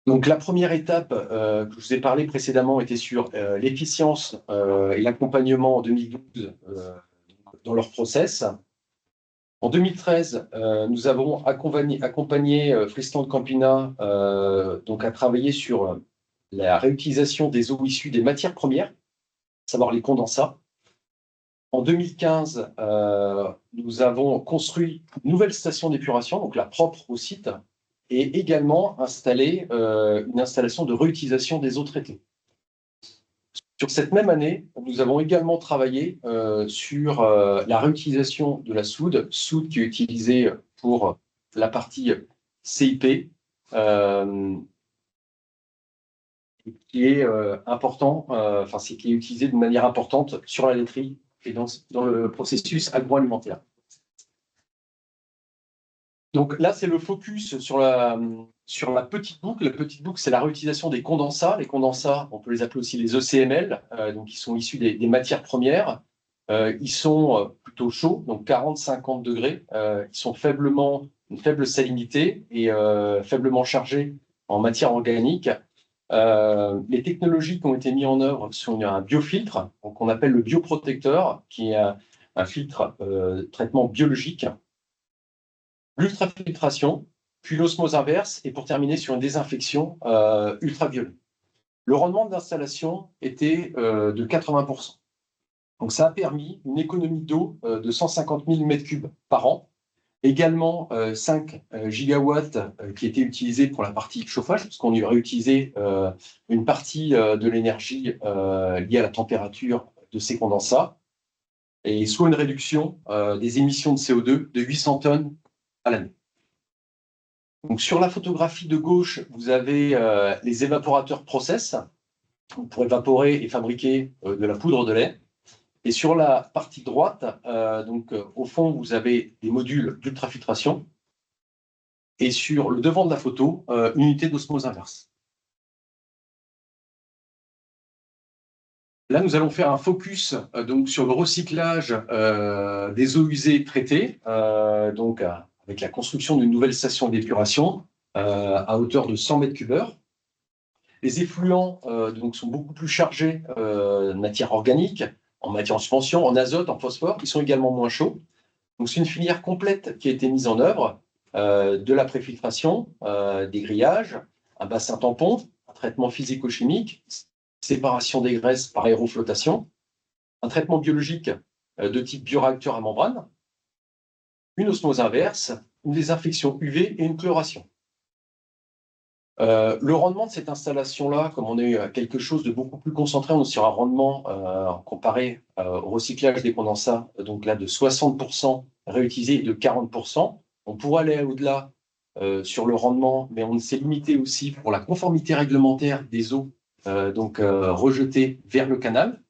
Donc, la première étape que je vous ai parlé précédemment était sur l'efficience et l'accompagnement en 2012 dans leur process. En 2013, nous avons accompagné Friesland Campina donc à travailler sur la réutilisation des eaux issues des matières premières, à savoir les condensats. En 2015, nous avons construit une nouvelle station d'épuration, donc la propre au site, et également installé une installation de réutilisation des eaux traitées. Sur cette même année, nous avons également travaillé sur la réutilisation de la soude qui est utilisée pour la partie CIP, qui est important, qui est utilisée de manière importante sur la laiterie et dans le processus agroalimentaire. Donc là, c'est le focus sur la petite boucle. La petite boucle, c'est la réutilisation des condensats. Les condensats, on peut les appeler aussi les ECML, donc ils sont issus des matières premières. Ils sont plutôt chauds, donc 40-50 degrés. Ils sont une faible salinité et faiblement chargés en matière organique. Les technologies qui ont été mises en œuvre sont un biofiltre, qu'on appelle le bioprotecteur, qui est un filtre traitement biologique, l'ultrafiltration, puis l'osmose inverse, et pour terminer sur une désinfection ultraviolet. Le rendement de l'installation était de 80%. Donc ça a permis une économie d'eau de 150 000 m3 par an. Également 5 gigawatts qui étaient utilisés pour la partie chauffage, parce qu'on y aurait utilisé une partie de l'énergie liée à la température de ces condensats, et soit une réduction des émissions de CO2 de 800 tonnes à l'année. Donc, sur la photographie de gauche, vous avez les évaporateurs process pour évaporer et fabriquer de la poudre de lait. Et sur la partie droite, au fond, vous avez des modules d'ultrafiltration. Et sur le devant de la photo, une unité d'osmose inverse. Là, nous allons faire un focus sur le recyclage des eaux usées traitées, avec la construction d'une nouvelle station d'épuration à hauteur de 100 m3. Les effluents sont beaucoup plus chargés de matière organique, en matière en suspension, en azote, en phosphore, qui sont également moins chauds. Donc, c'est une filière complète qui a été mise en œuvre, de la préfiltration, des grillages, un bassin tampon, un traitement physico-chimique, séparation des graisses par aéroflottation, un traitement biologique de type bioréacteur à membrane, une osmose inverse, une désinfection UV et une chloration. Le rendement de cette installation-là, comme on est quelque chose de beaucoup plus concentré, on est sur un rendement comparé au recyclage des condensats, donc là de 60% réutilisé et de 40%. On pourrait aller au-delà sur le rendement, mais on s'est limité aussi pour la conformité réglementaire des eaux rejetées vers le canal.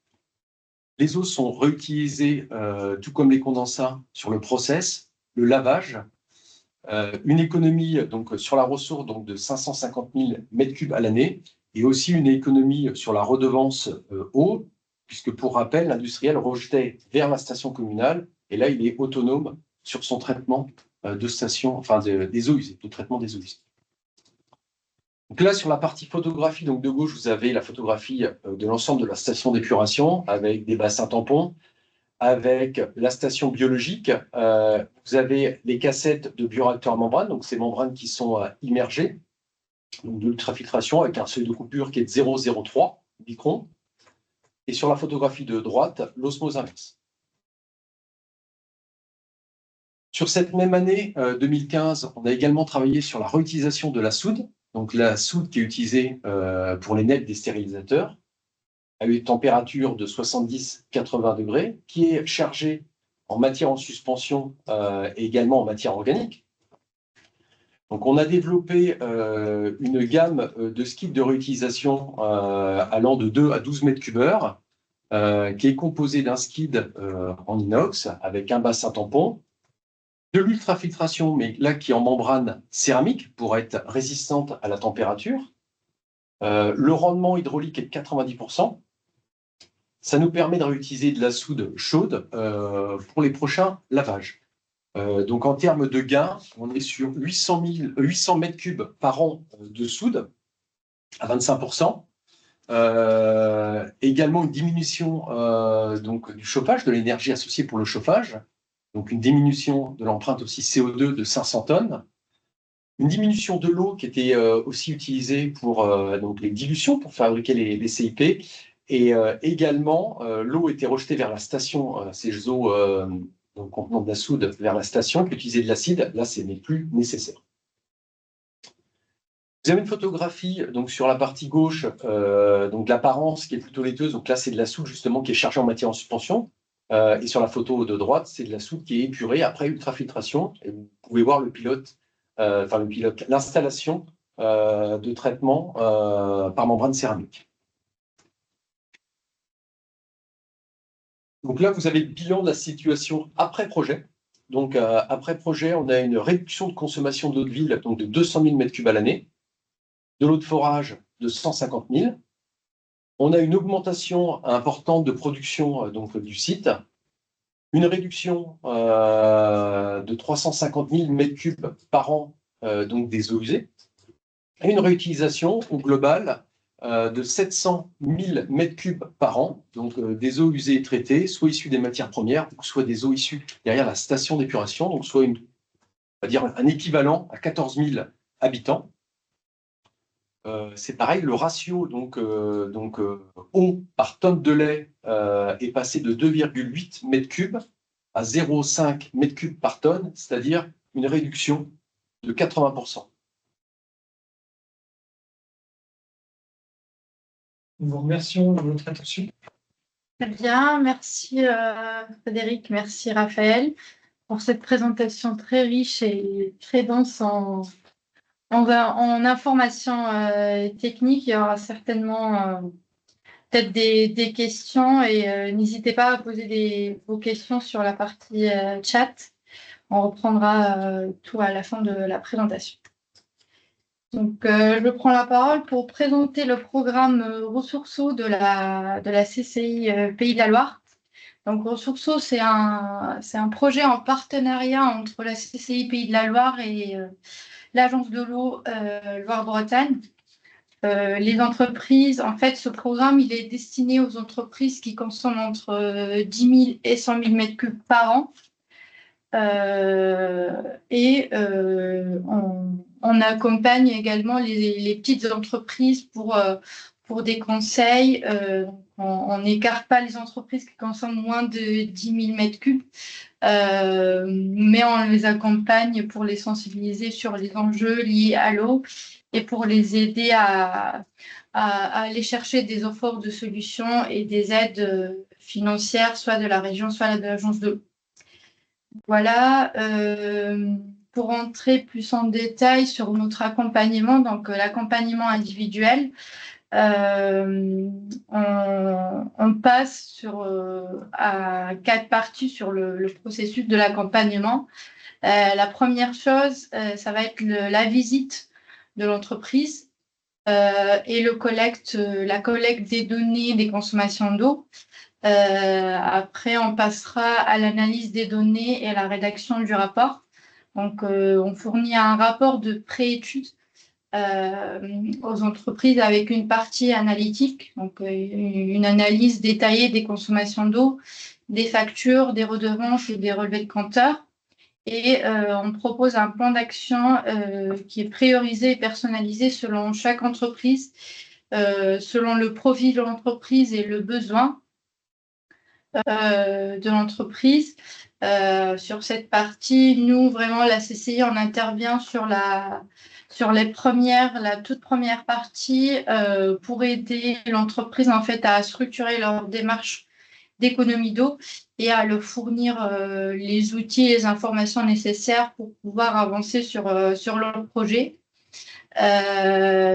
Les eaux sont réutilisées, tout comme les condensats, sur le process, le lavage. Une économie sur la ressource de 550 000 m3 à l'année, et aussi une économie sur la redevance eau, puisque pour rappel, l'industriel rejetait vers la station communale, et là il est autonome sur son traitement des eaux usées, le traitement des eaux usées. Donc là, sur la partie photographie, de gauche, vous avez la photographie de l'ensemble de la station d'épuration avec des bassins tampons, avec la station biologique. Vous avez les cassettes de bioréacteurs à membrane, donc ces membranes qui sont immergées, donc de l'ultrafiltration avec un seuil de coupure qui est de 0,03 microns. Et sur la photographie de droite, l'osmose inverse. Sur cette même année, 2015, on a également travaillé sur la réutilisation de la soude, donc la soude qui est utilisée pour les nets des stérilisateurs, à une température de 70-80 degrés, qui est chargée en matière en suspension et également en matière organique. Donc, on a développé une gamme de skids de réutilisation allant de 2 à 12 m3, qui est composé d'un skid en inox avec un bassin tampon, de l'ultrafiltration, mais là qui est en membrane céramique pour être résistante à la température. Le rendement hydraulique est de 90%. Ça nous permet de réutiliser de la soude chaude pour les prochains lavages. Donc, en termes de gains, on est sur 800 mètres cubes par an de soude à 25%. Également une diminution donc, du chauffage, de l'énergie associée pour le chauffage. Donc, une diminution de l'empreinte aussi CO2 de 500 tonnes. Une diminution de l'eau qui était aussi utilisée pour donc les dilutions pour fabriquer les CIP. Et également, l'eau était rejetée vers la station, ces eaux donc contenant de la soude vers la station, qui utilisait de l'acide. Là, ce n'est plus nécessaire. Vous avez une photographie donc, sur la partie gauche, donc l'apparence qui est plutôt laiteuse. Donc là, c'est de la soude justement qui est chargée en matière en suspension. Et sur la photo de droite, c'est de la soude qui est épurée après ultrafiltration. Et vous pouvez voir le pilote, l'installation de traitement par membrane céramique. Donc là, vous avez le bilan de la situation après projet. Donc après projet, on a une réduction de consommation d'eau de ville donc de 200 000 m3 à l'année, de l'eau de forage de 150 000. On a une augmentation importante de production donc, du site, une réduction de 350 000 m3 par an donc des eaux usées, et une réutilisation au global de 700 000 m3 par an, donc des eaux usées et traitées, soit issues des matières premières, soit des eaux issues derrière la station d'épuration, donc soit on va dire un équivalent à 14 000 habitants. C'est pareil, le ratio donc, eau par tonne de lait est passé de 2,8 m3 à 0,5 m3 par tonne, c'est-à-dire une réduction de 80%. Nous vous remercions de votre attention. Très bien, merci Frédéric, merci Raphaël pour cette présentation très riche et très dense en informations techniques. Il y aura certainement peut-être des questions et n'hésitez pas à poser vos questions sur la partie chat. On reprendra tout à la fin de la présentation. Donc, je prends la parole pour présenter le programme Ressourceau de la CCI Pays de la Loire. Donc, Ressourceau, c'est un projet en partenariat entre la CCI Pays de la Loire et l'Agence de l'eau Loire-Bretagne. Les entreprises, en fait, ce programme, il est destiné aux entreprises qui consomment entre 10 000 et 100 000 m3 par an. On accompagne également les petites entreprises pour des conseils. On n'écarte pas les entreprises qui consomment moins de 10 000 m3, mais on les accompagne pour les sensibiliser sur les enjeux liés à l'eau et pour les aider à aller chercher des offres de solutions et des aides financières, soit de la région, soit de l'agence de l'eau. Voilà, pour entrer plus en détail sur notre accompagnement, donc l'accompagnement individuel, on passe à 4 parties sur le processus de l'accompagnement. La première chose, ça va être la visite de l'entreprise et la collecte des données des consommations d'eau. Après, on passera à l'analyse des données et à la rédaction du rapport. Donc, on fournit un rapport de pré-étude aux entreprises avec une partie analytique, donc une analyse détaillée des consommations d'eau, des factures, des redevances et des relevés de compteurs. Et on propose un plan d'action qui est priorisé et personnalisé selon chaque entreprise, selon le profil de l'entreprise et le besoin de l'entreprise. Sur cette partie, nous, vraiment, la CCI, on intervient sur la toute première partie pour aider l'entreprise en fait à structurer leur démarche d'économie d'eau et à leur fournir les outils et les informations nécessaires pour pouvoir avancer sur leur projet.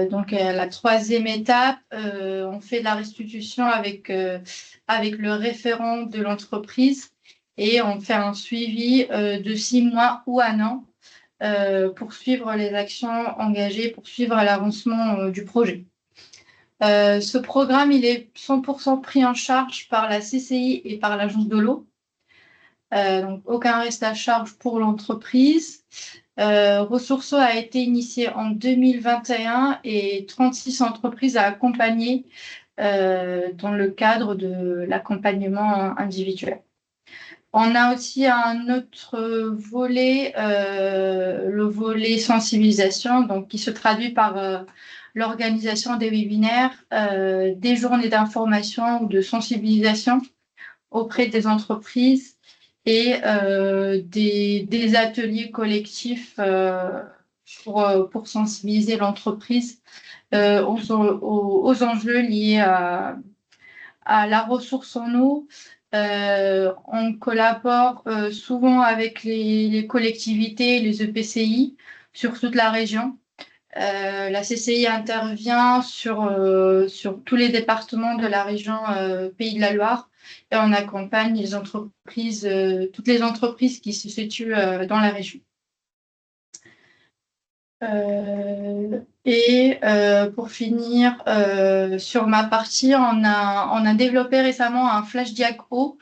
Donc, la troisième étape, on fait la restitution avec le référent de l'entreprise et on fait un suivi de 6 mois ou 1 an pour suivre les actions engagées, pour suivre l'avancement du projet. Ce programme, il est 100% pris en charge par la CCI et par l'Agence de l'eau. Donc, aucun reste à charge pour l'entreprise. Ressourceau a été initié en 2021 et 36 entreprises à accompagner dans le cadre de l'accompagnement individuel. On a aussi un autre volet, le volet sensibilisation, donc qui se traduit par l'organisation des webinaires, des journées d'information ou de sensibilisation auprès des entreprises et des ateliers collectifs pour sensibiliser l'entreprise aux enjeux liés à la ressource en eau. On collabore souvent avec les collectivités, les EPCI sur toute la région. La CCI intervient sur tous les départements de la région Pays de la Loire et on accompagne les entreprises, toutes les entreprises qui se situent dans la région. Pour finir, sur ma partie, on a développé récemment un flash diag eau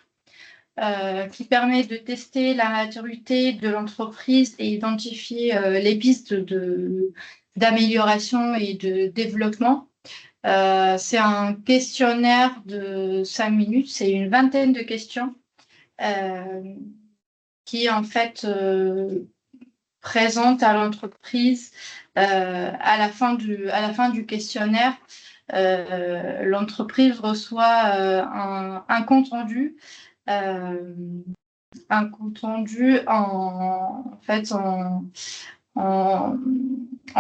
qui permet de tester la maturité de l'entreprise et identifier les pistes d'amélioration et de développement. C'est un questionnaire de 5 minutes, c'est une vingtaine de questions qui en fait présente à l'entreprise à la fin du questionnaire. L'entreprise reçoit un compte rendu en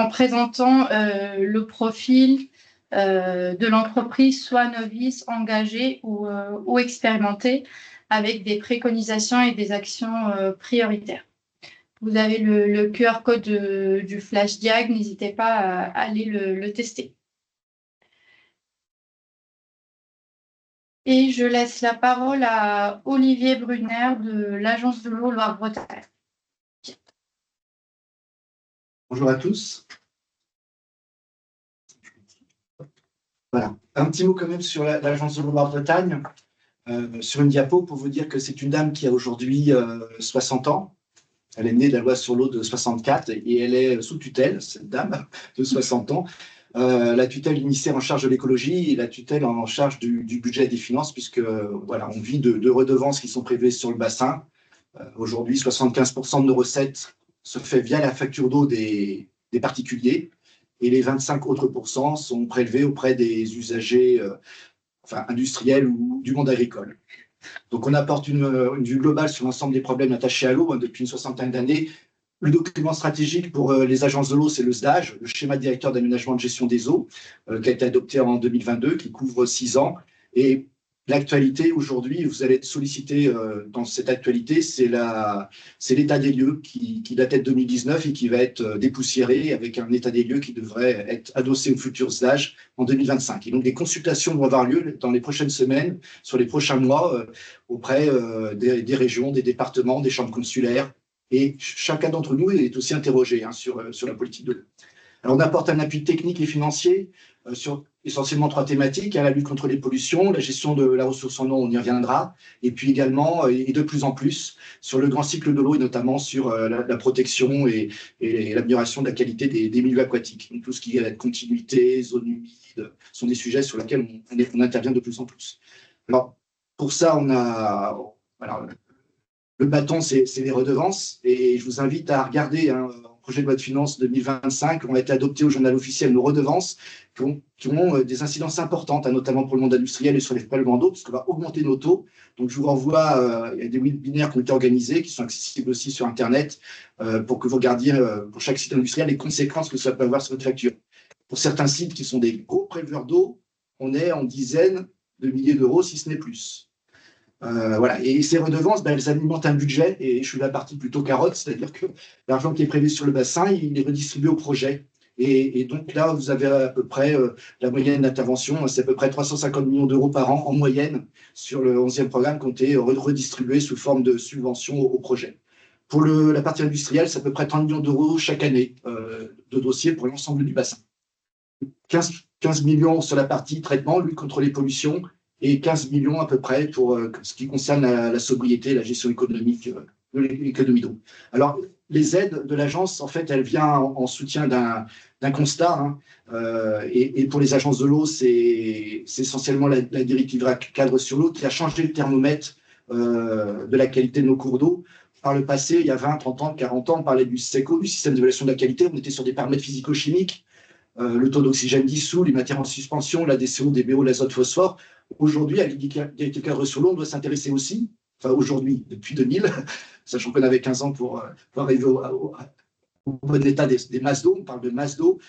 présentant le profil de l'entreprise, soit novice, engagée ou expérimentée, avec des préconisations et des actions prioritaires. Vous avez le QR code du Flash Diag, n'hésitez pas à aller le tester. Et je laisse la parole à Olivier Brunner de l'Agence de l'eau Loire-Bretagne. Bonjour à tous. Voilà, un petit mot quand même sur l'Agence de l'eau Loire-Bretagne, sur une diapo pour vous dire que c'est une dame qui a aujourd'hui 60 ans. Elle est née de la loi sur l'eau de 64 et elle est sous tutelle, cette dame de 60 ans. La tutelle du ministère en charge de l'écologie et la tutelle en charge du budget et des finances, puisque voilà, on vit de redevances qui sont prélevées sur le bassin. Aujourd'hui, 75% de nos recettes se fait via la facture d'eau des particuliers et les 25 autres pourcents sont prélevés auprès des usagers industriels ou du monde agricole. Donc, on apporte une vue globale sur l'ensemble des problèmes attachés à l'eau depuis une soixantaine d'années. Le document stratégique pour les agences de l'eau, c'est le SDAGE, le schéma directeur d'aménagement de gestion des eaux, qui a été adopté en 2022, qui couvre 6 ans. Et l'actualité aujourd'hui, vous allez être sollicité dans cette actualité, c'est l'état des lieux qui datait de 2019 et qui va être dépoussiéré avec un état des lieux qui devrait être adossé au futur SDAGE en 2025. Et donc, des consultations vont avoir lieu dans les prochaines semaines, sur les prochains mois, auprès des régions, des départements, des chambres consulaires. Et chacun d'entre nous est aussi interrogé sur la politique de l'eau. Alors, on apporte un appui technique et financier sur essentiellement 3 thématiques, la lutte contre les pollutions, la gestion de la ressource en eau, on y reviendra, et puis également, et de plus en plus, sur le grand cycle de l'eau et notamment sur la protection et l'amélioration de la qualité des milieux aquatiques. Donc, tout ce qui est la continuité, zones humides, sont des sujets sur lesquels on intervient de plus en plus. Alors, pour ça, on a... Voilà, le bâton, c'est les redevances, et je vous invite à regarder un projet de loi de finances 2025, on a été adopté au journal officiel nos redevances qui ont des incidences importantes, notamment pour le monde industriel et sur les prélèvements d'eau, puisqu'on va augmenter nos taux. Donc, je vous renvoie, il y a des webinaires qui ont été organisés, qui sont accessibles aussi sur Internet, pour que vous regardiez pour chaque site industriel les conséquences que ça peut avoir sur votre facture. Pour certains sites qui sont des gros préleveurs d'eau, on est en dizaines de milliers d'euros, si ce n'est plus. Voilà. Et ces redevances, elles alimentent un budget, et je suis la partie plutôt carotte, c'est-à-dire que l'argent qui est prévu sur le bassin, il est redistribué au projet. Et donc là, vous avez à peu près la moyenne d'intervention, c'est à peu près 350 millions d'euros par an en moyenne sur le 11e programme qui ont été redistribués sous forme de subventions au projet. Pour la partie industrielle, c'est à peu près 30 millions d'euros chaque année de dossiers pour l'ensemble du bassin. 15 millions sur la partie traitement, lutte contre les pollutions, et 15 millions à peu près pour ce qui concerne la sobriété, la gestion économique de l'économie d'eau. Alors, les aides de l'agence, en fait, elles viennent en soutien d'un constat. Hein, et pour les agences de l'eau, c'est essentiellement la directive cadre sur l'eau qui a changé le thermomètre de la qualité de nos cours d'eau. Par le passé, il y a 20, 30 ans, 40 ans, on parlait du SECO, du système d'évaluation de la qualité. On était sur des paramètres physico-chimiques, le taux d'oxygène dissous, les matières en suspension, la DCO, DBO, l'azote, phosphore. Aujourd'hui, à l'indicateur cadre sur l'eau, on doit s'intéresser aussi, enfin aujourd'hui, depuis 2000, sachant qu'on avait 15 ans pour arriver au bon état des masses d'eau. On parle de masse d'eau.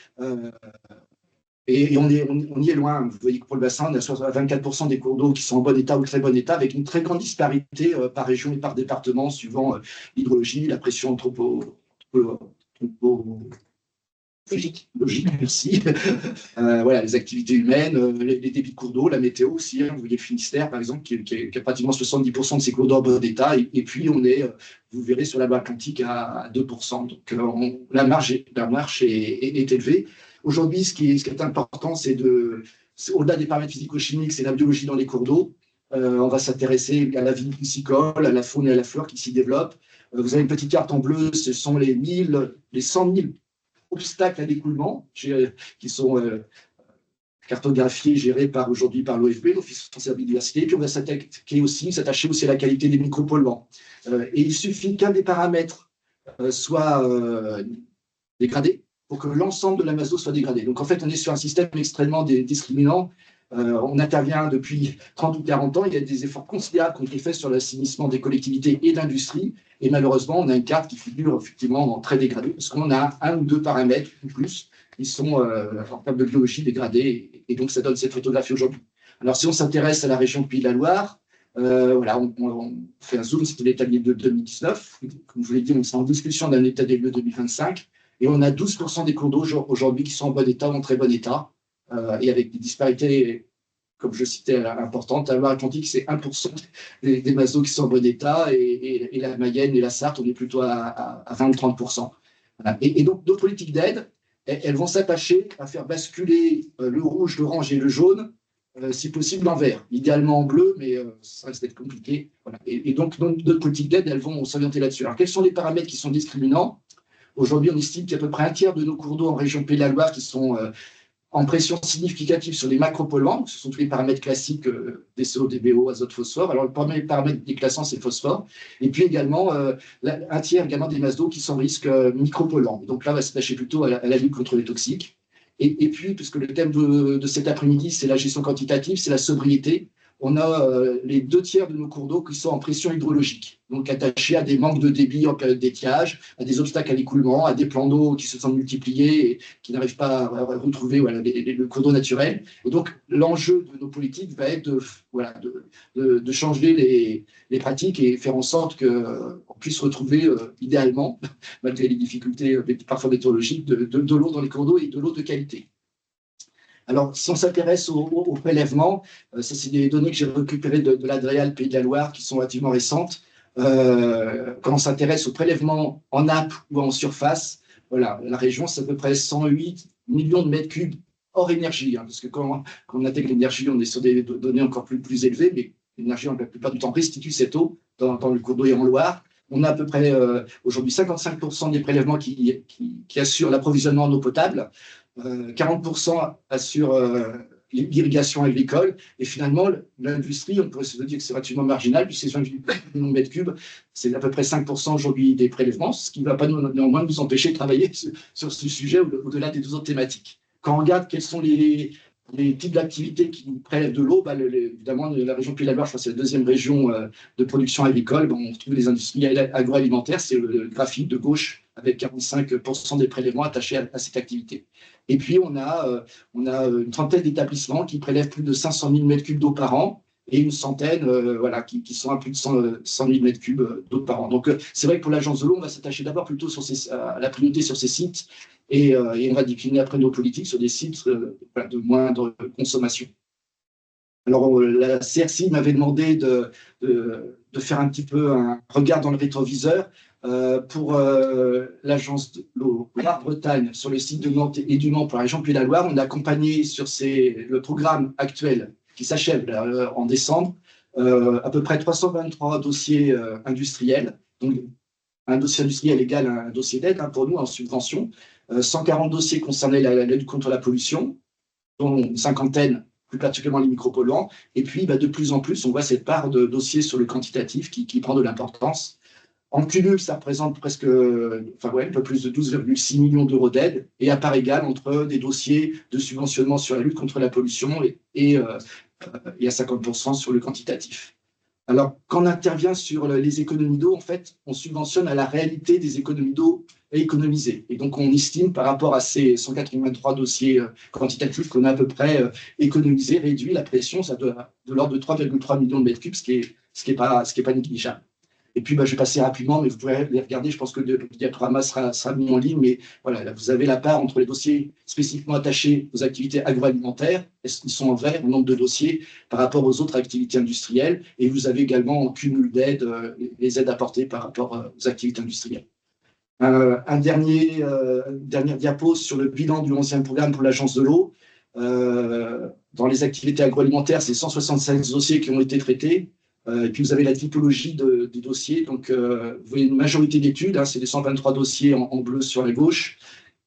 Et on y est loin. Vous voyez que pour le bassin, on a 24% des cours d'eau qui sont en bon état ou très bon état, avec une très grande disparité par région et par département, suivant l'hydrologie, la pression logique, merci. Voilà, les activités humaines, les débits de cours d'eau, la météo aussi. Hein, vous voyez le Finistère, par exemple, qui a pratiquement 70% de ses cours d'eau en bon état. Et puis, on est, vous verrez, sur la Loire-Atlantique à 2%. Donc, la marge est élevée. Aujourd'hui, ce qui est important, c'est au-delà des paramètres physico-chimiques, c'est la biologie dans les cours d'eau. On va s'intéresser à la vie piscicole, à la faune et à la flore qui s'y développent. Vous avez une petite carte en bleu, ce sont les 100 000 obstacles à l'écoulement qui sont cartographiés, gérés aujourd'hui par l'OFB, l'Office français de la biodiversité. Puis on va s'attacher aussi à la qualité des micropolluants. Et il suffit qu'un des paramètres soit dégradé pour que l'ensemble de la masse d'eau soit dégradé. Donc en fait, on est sur un système extrêmement discriminant. On intervient depuis 30 ou 40 ans. Il y a des efforts considérables qui ont été faits sur l'assainissement des collectivités et d'industrie. Et malheureusement, on a une carte qui figure effectivement très dégradée parce qu'on a un ou deux paramètres ou plus qui sont en termes de biologie dégradés. Et donc, ça donne cette photographie aujourd'hui. Alors, si on s'intéresse à la région Pays de la Loire, voilà, on fait un zoom, c'était l'état des lieux de 2019. Comme je vous l'ai dit, on est en discussion d'un état des lieux 2025. Et on a 12% des cours d'eau aujourd'hui qui sont en bon état ou en très bon état. Et avec des disparités, comme je citais, importantes. À Loire-Atlantique, c'est 1% des masses d'eau qui sont en bon état, et la Mayenne et la Sarthe, on est plutôt à 20-30%. Voilà. Et donc, nos politiques d'aide, elles vont s'attacher à faire basculer le rouge, l'orange et le jaune, si possible en vert, idéalement en bleu, mais ça risque d'être compliqué. Voilà. Et donc, notre politiques d'aide, elles vont s'orienter là-dessus. Alors, quels sont les paramètres qui sont discriminants? Aujourd'hui, on estime qu'il y a à peu près un tiers de nos cours d'eau en région Pays de la Loire qui sont en pression significative sur les macropolluants. Ce sont tous les paramètres classiques DCO, DBO, azote, phosphore. Alors, le premier paramètre déclassant, c'est le phosphore. Et puis également, un tiers également des masses d'eau qui sont risques micropolluants. Donc là, on va s'attacher plutôt à la lutte contre les toxiques. Et puis, puisque le thème de cet après-midi, c'est la gestion quantitative, c'est la sobriété, on a les 2 tiers de nos cours d'eau qui sont en pression hydrologique, donc attachés à des manques de débit en période d'étiage, à des obstacles à l'écoulement, à des plans d'eau qui se sont multipliés et qui n'arrivent pas à retrouver le cours d'eau naturel. Et donc, l'enjeu de nos politiques va être de changer les pratiques et faire en sorte qu'on puisse retrouver, idéalement, malgré les difficultés parfois météorologiques, de l'eau dans les cours d'eau et de l'eau de qualité. Alors, si on s'intéresse au prélèvement, ça, c'est des données que j'ai récupérées de l'Adréal, Pays de la Loire, qui sont relativement récentes. Quand on s'intéresse au prélèvement en nappe ou en surface, voilà, la région, c'est à peu près 108 millions de mètres cubes hors énergie, hein, parce que quand on intègre l'énergie, on est sur des données encore plus élevées, mais l'énergie, la plupart du temps, restitue cette eau dans le cours d'eau et en Loire. On a à peu près aujourd'hui 55% des prélèvements qui assurent l'approvisionnement en eau potable. 40% assurent l'irrigation agricole, et finalement, l'industrie, on pourrait se dire que c'est relativement marginal, puisque c'est 28 millions de mètres cubes, c'est à peu près 5% aujourd'hui des prélèvements, ce qui ne va pas néanmoins nous empêcher de travailler sur ce sujet au-delà des 2 autres thématiques. Quand on regarde quels sont les types d'activités qui nous prélèvent de l'eau, évidemment, la région Pays de la Loire, je crois que c'est la 2e région de production agricole. On retrouve les industries agroalimentaires, c'est le graphique de gauche, avec 45% des prélèvements attachés à cette activité. Et puis, on a une trentaine d'établissements qui prélèvent plus de 500 000 m3 d'eau par an, et une centaine qui sont à plus de 100 000 m3 d'eau par an. Donc, c'est vrai que pour l'agence de l'eau, on va s'attacher d'abord plutôt à la priorité sur ces sites, et on va décliner après nos politiques sur des sites de moindre consommation. Alors, la CRCI m'avait demandé de faire un petit peu un regard dans le rétroviseur. Pour l'agence de l'eau Loire-Bretagne sur le site de Nantes et du Mans pour la région Pays de la Loire, on a accompagné sur le programme actuel qui s'achève en décembre à peu près 323 dossiers industriels. Donc, un dossier industriel égale un dossier d'aide pour nous en subvention. 140 dossiers concernaient la lutte contre la pollution, dont une cinquantaine plus particulièrement les micropolluants. Et puis, de plus en plus, on voit cette part de dossiers sur le quantitatif qui prend de l'importance. En cumul, ça représente presque, un peu plus de 12,6 millions d'euros d'aide, et à part égale entre des dossiers de subventionnement sur la lutte contre la pollution et à 50% sur le quantitatif. Alors, quand on intervient sur les économies d'eau, en fait, on subventionne à la réalité des économies d'eau économisées. Et donc, on estime par rapport à ces 183 dossiers quantitatifs qu'on a à peu près économisé, réduit la pression, ça doit de l'ordre de 3,3 millions de mètres cubes, ce qui est pas négligeable. Et puis, je vais passer rapidement, mais vous pourrez les regarder. Je pense que le diaporama sera mis en ligne. Mais voilà, là, vous avez la part entre les dossiers spécifiquement attachés aux activités agroalimentaires. Est-ce qu'ils sont en vert, le nombre de dossiers par rapport aux autres activités industrielles? Et vous avez également en cumul d'aides, les aides apportées par rapport aux activités industrielles. Un dernier diapo sur le bilan du 11e programme pour l'Agence de l'eau. Dans les activités agroalimentaires, c'est 165 dossiers qui ont été traités. Et puis, vous avez la typologie des dossiers. Donc, vous voyez une majorité d'études, c'est les 123 dossiers en bleu sur la gauche.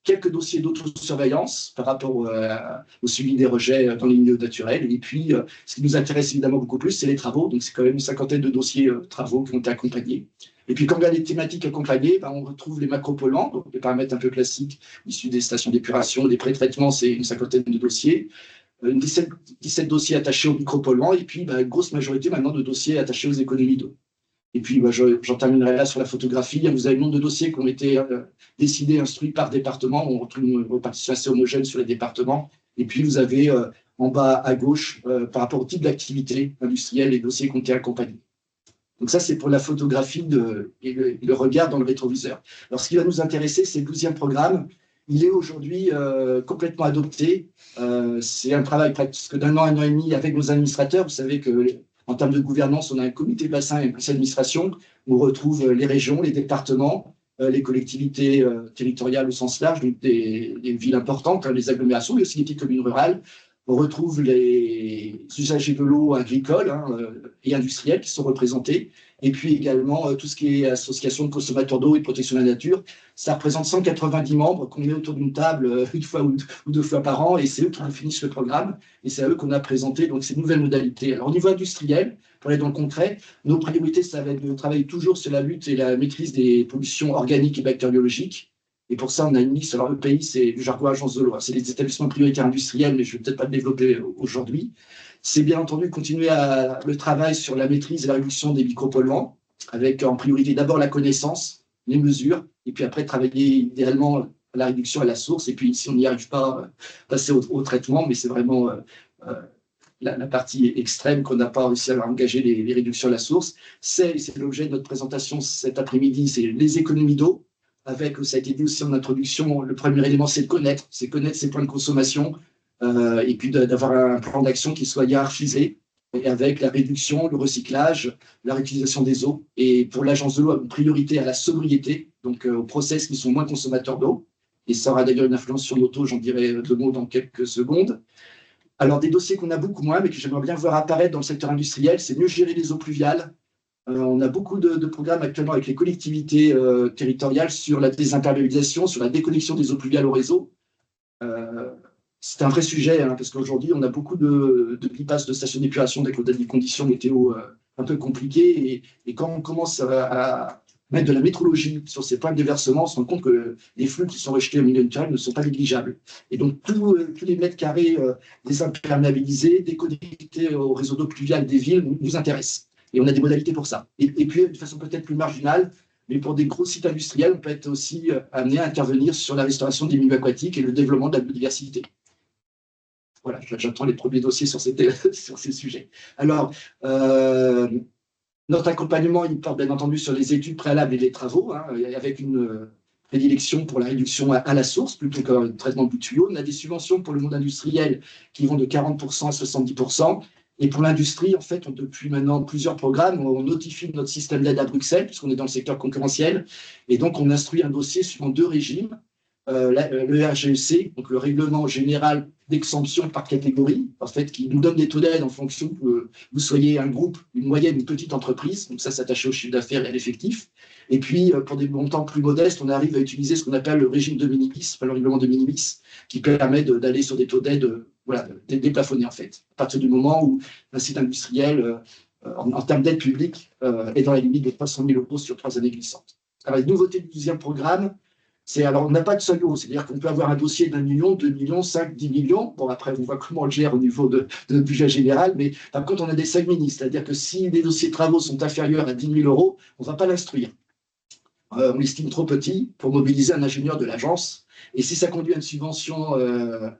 Quelques dossiers d'autosurveillance par rapport au suivi des rejets dans les milieux naturels. Et puis, ce qui nous intéresse évidemment beaucoup plus, c'est les travaux. Donc, c'est quand même une cinquantaine de dossiers travaux qui ont été accompagnés. Et puis, quand on regarde les thématiques accompagnées, on retrouve les macropolluants, donc les paramètres un peu classiques issus des stations d'épuration, des pré-traitements, c'est une cinquantaine de dossiers. 17 dossiers attachés aux micropolluants et puis une grosse majorité maintenant de dossiers attachés aux économies d'eau. Et puis j'en terminerai là sur la photographie. Vous avez le nombre de dossiers qui ont été décidés, instruits par département. On retrouve une répartition assez homogène sur les départements. Et puis vous avez en bas à gauche, par rapport au type d'activité industrielle, les dossiers qui ont été accompagnés. Donc ça, c'est pour la photographie et le regard dans le rétroviseur. Alors ce qui va nous intéresser, c'est le 12e programme. Il est aujourd'hui complètement adopté. C'est un travail presque d'un an, un an et demi avec nos administrateurs. Vous savez qu'en termes de gouvernance, on a un comité bassin et un conseil d'administration. On retrouve les régions, les départements, les collectivités territoriales au sens large, donc des villes importantes, les agglomérations, mais aussi les petites communes rurales. On retrouve les usagers de l'eau agricoles et industriels qui sont représentés. Et puis également tout ce qui est association de consommateurs d'eau et de protection de la nature. Ça représente 190 membres qu'on met autour d'une table une fois ou deux fois par an, et c'est eux qui définissent le programme, et c'est à eux qu'on a présenté donc, ces nouvelles modalités. Alors au niveau industriel, pour aller dans le concret, nos priorités, ça va être de travailler toujours sur la lutte et la maîtrise des pollutions organiques et bactériologiques. Et pour ça, on a une liste. Alors le pays, c'est du jargon agence de l'eau. C'est les établissements prioritaires industriels, mais je ne vais peut-être pas le développer aujourd'hui. C'est bien entendu continuer le travail sur la maîtrise et la réduction des micropolluants, avec en priorité d'abord la connaissance, les mesures, et puis après travailler idéalement à la réduction à la source. Et puis si on n'y arrive pas, passer au traitement, mais c'est vraiment la partie extrême qu'on n'a pas réussi à engager les réductions à la source. C'est l'objet de notre présentation cet après-midi, c'est les économies d'eau. Avec, ça a été dit aussi en introduction, le premier élément, c'est de connaître ses points de consommation, et puis d'avoir un plan d'action qui soit hiérarchisé, et avec la réduction, le recyclage, la réutilisation des eaux. Et pour l'agence de l'eau, une priorité à la sobriété, donc aux process qui sont moins consommateurs d'eau. Et ça aura d'ailleurs une influence sur l'auto, j'en dirai deux mots dans quelques secondes. Alors, des dossiers qu'on a beaucoup moins, mais que j'aimerais bien voir apparaître dans le secteur industriel, c'est mieux gérer les eaux pluviales. On a beaucoup de programmes actuellement avec les collectivités territoriales sur la désimperméabilisation, sur la déconnexion des eaux pluviales au réseau. C'est un vrai sujet, parce qu'aujourd'hui, on a beaucoup de bypass de stations d'épuration avec des conditions météo un peu compliquées. Et quand on commence à mettre de la métrologie sur ces points de déversement, on se rend compte que les flux qui sont rejetés au milieu naturel ne sont pas négligeables. Et donc, tous les mètres carrés désimperméabilisés, déconnectés au réseau d'eau pluviale des villes nous intéressent. Et on a des modalités pour ça. Et puis, de façon peut-être plus marginale, mais pour des gros sites industriels, on peut être aussi amené à intervenir sur la restauration des milieux aquatiques et le développement de la biodiversité. Voilà, j'attends les premiers dossiers sur ces sujets. Alors, notre accompagnement, il porte bien entendu sur les études préalables et les travaux, avec une prédilection pour la réduction à la source, plutôt qu'un traitement bout de tuyau. On a des subventions pour le monde industriel qui vont de 40% à 70%. Et pour l'industrie, en fait, depuis maintenant plusieurs programmes, on notifie notre système d'aide à Bruxelles, puisqu'on est dans le secteur concurrentiel. Et donc, on instruit un dossier suivant 2 régimes. Le RGEC, donc le règlement général d'exemption par catégorie, en fait, qui nous donne des taux d'aide en fonction que vous soyez un groupe, une moyenne, une petite entreprise. Donc ça, s'attache au chiffre d'affaires et à l'effectif. Et puis, pour des montants plus modestes, on arrive à utiliser ce qu'on appelle le régime de minimis, enfin, le règlement de minimis, qui permet d'aller sur des taux d'aide déplafonnés, en fait, à partir du moment où un site industriel, en termes d'aide publique, est dans la limite de 300 000 € sur 3 années glissantes. Alors, la nouveauté du 12e programme, alors, on n'a pas de seuil haut, c'est-à-dire qu'on peut avoir un dossier d'1 million, 2 millions, 5, 10 millions. Bon, après, on voit comment on le gère au niveau de notre budget général, mais par contre, on a des seuils mini, c'est-à-dire que si les dossiers de travaux sont inférieurs à 10 000 €, on ne va pas l'instruire. On l'estime trop petit pour mobiliser un ingénieur de l'agence. Et si ça conduit à une subvention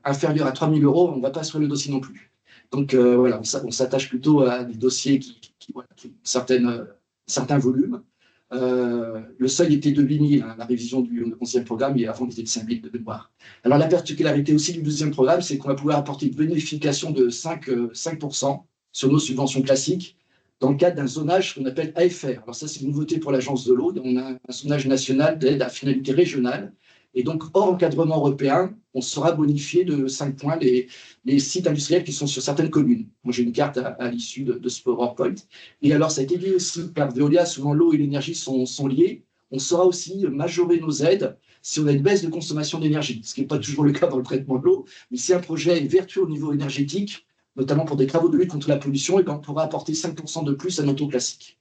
inférieure à 3 000 €, on ne va pas instruire le dossier non plus. Donc, voilà, on s'attache plutôt à des dossiers qui ont certains volumes. Le seuil était de 8 000, la révision du 11e programme, et avant, il était de 5 000 de mémoire. Alors, la particularité aussi du 12e programme, c'est qu'on va pouvoir apporter une bonification de 5% sur nos subventions classiques dans le cadre d'un zonage qu'on appelle AFR. Alors, ça, c'est une nouveauté pour l'Agence de l'eau. On a un zonage national d'aide à finalité régionale. Et donc, hors encadrement européen, on sera bonifié de 5 points les sites industriels qui sont sur certaines communes. Moi, j'ai une carte à l'issue de ce PowerPoint. Et alors, ça a été dit aussi par Veolia, souvent l'eau et l'énergie sont liés. On saura aussi majorer nos aides si on a une baisse de consommation d'énergie, ce qui n'est pas toujours le cas dans le traitement de l'eau. Mais si un projet est vertueux au niveau énergétique, notamment pour des travaux de lutte contre la pollution, et ben on pourra apporter 5% de plus à nos taux classiques.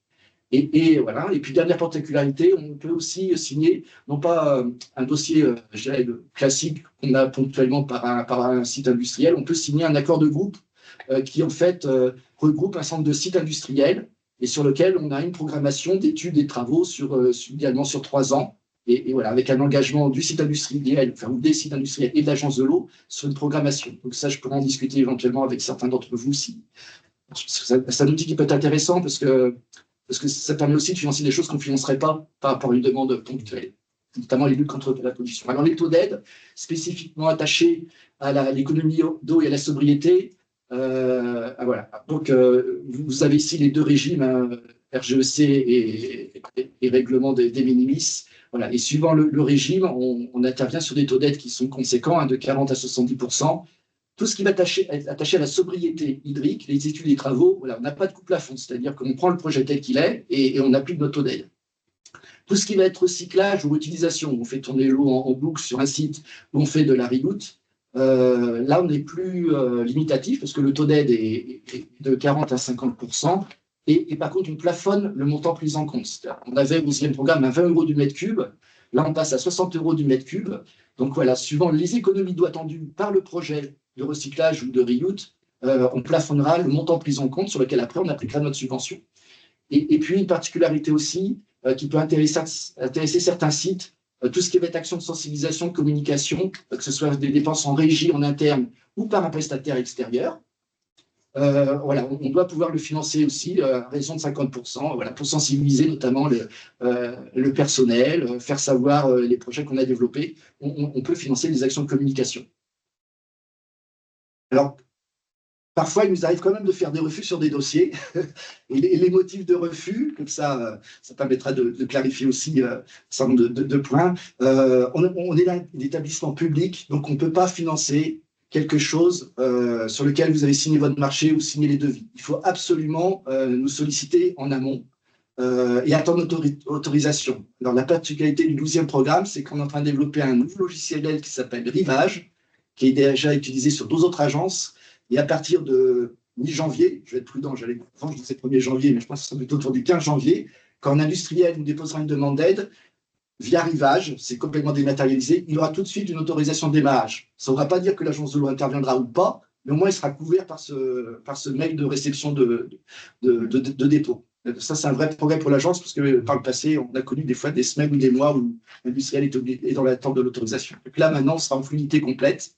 Et voilà. Et puis, dernière particularité, on peut aussi signer, non pas un dossier classique qu'on a ponctuellement par un site industriel, on peut signer un accord de groupe qui, en fait, regroupe un centre de sites industriels et sur lequel on a une programmation d'études et de travaux idéalement sur 3 ans. Et voilà, avec un engagement du site industriel, enfin, ou des sites industriels et de l'agence de l'eau sur une programmation. Donc ça, je pourrais en discuter éventuellement avec certains d'entre vous aussi. C'est un outil qui peut être intéressant parce que ça permet aussi de financer des choses qu'on ne financerait pas par rapport à une demande ponctuelle, notamment les luttes contre la pollution. Alors, les taux d'aide, spécifiquement attachés à l'économie d'eau et à la sobriété, voilà. Donc, vous avez ici les 2 régimes, RGEC et règlement des minimis. Voilà. Et suivant le régime, on intervient sur des taux d'aide qui sont conséquents, de 40 à 70%. Tout ce qui va être attaché à la sobriété hydrique, les études et les travaux, voilà, on n'a pas de couple à fond, c'est-à-dire qu'on prend le projet tel qu'il est et on applique notre taux d'aide. Tout ce qui va être recyclage ou utilisation, on fait tourner l'eau en boucle sur un site où on fait de la reroute, là on est plus limitatif parce que le taux d'aide est de 40 à 50%. Et par contre, on plafonne le montant pris en compte. On avait au 11e programme à 20 € du mètre cube. Là, on passe à 60 € du mètre cube. Donc voilà, suivant les économies d'eau attendues par le projet de recyclage ou de reuse, on plafonnera le montant pris en compte sur lequel après on appliquera notre subvention. Et puis une particularité aussi qui peut intéresser certains sites, tout ce qui va être action de sensibilisation, de communication, que ce soit des dépenses en régie, en interne ou par un prestataire extérieur. Voilà, on doit pouvoir le financer aussi à raison de 50%, voilà, pour sensibiliser notamment le personnel, faire savoir les projets qu'on a développés. On peut financer des actions de communication. Alors, parfois, il nous arrive quand même de faire des refus sur des dossiers. Et les motifs de refus, comme ça permettra de clarifier aussi un certain nombre de points. On est un établissement public, donc on ne peut pas financer quelque chose sur lequel vous avez signé votre marché ou signé les devis. Il faut absolument nous solliciter en amont et attendre notre autorisation. Alors, la particularité du 12e programme, c'est qu'on est en train de développer un nouveau logiciel d'aide qui s'appelle Rivage, qui est déjà utilisé sur 2 autres agences. Et à partir de mi-janvier, je vais être prudent, j'allais je disais 1er janvier, mais je pense que ce sera plutôt autour du 15 janvier, quand un industriel nous déposera une demande d'aide, via Rivage, c'est complètement dématérialisé, il aura tout de suite une autorisation de démarrage. Ça ne voudra pas dire que l'agence de l'eau interviendra ou pas, mais au moins il sera couvert par ce mail de réception de dépôt. Ça, c'est un vrai progrès pour l'agence, parce que par le passé, on a connu des fois des semaines ou des mois où l'industriel est dans l'attente de l'autorisation. Donc là, maintenant, on sera en fluidité complète.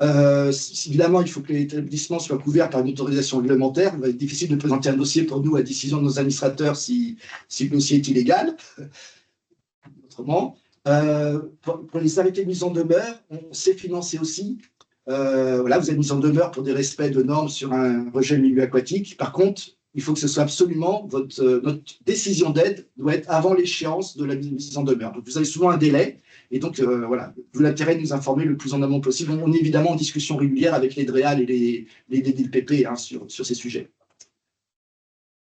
Évidemment, il faut que l'établissement soit couvert par une autorisation réglementaire. Il va être difficile de présenter un dossier pour nous à décision de nos administrateurs si le dossier est illégal. Autrement, pour les arrêtés de mise en demeure, on sait financer aussi Voilà, vous êtes mis en demeure pour des respects de normes sur un rejet de milieu aquatique. Par contre, il faut que ce soit absolument notre décision d'aide doit être avant l'échéance de la mise en demeure. Donc, vous avez souvent un délai. Et donc, voilà, vous avez l'intérêt de nous informer le plus en amont possible. On est évidemment en discussion régulière avec les DREAL et les DDLPP sur ces sujets.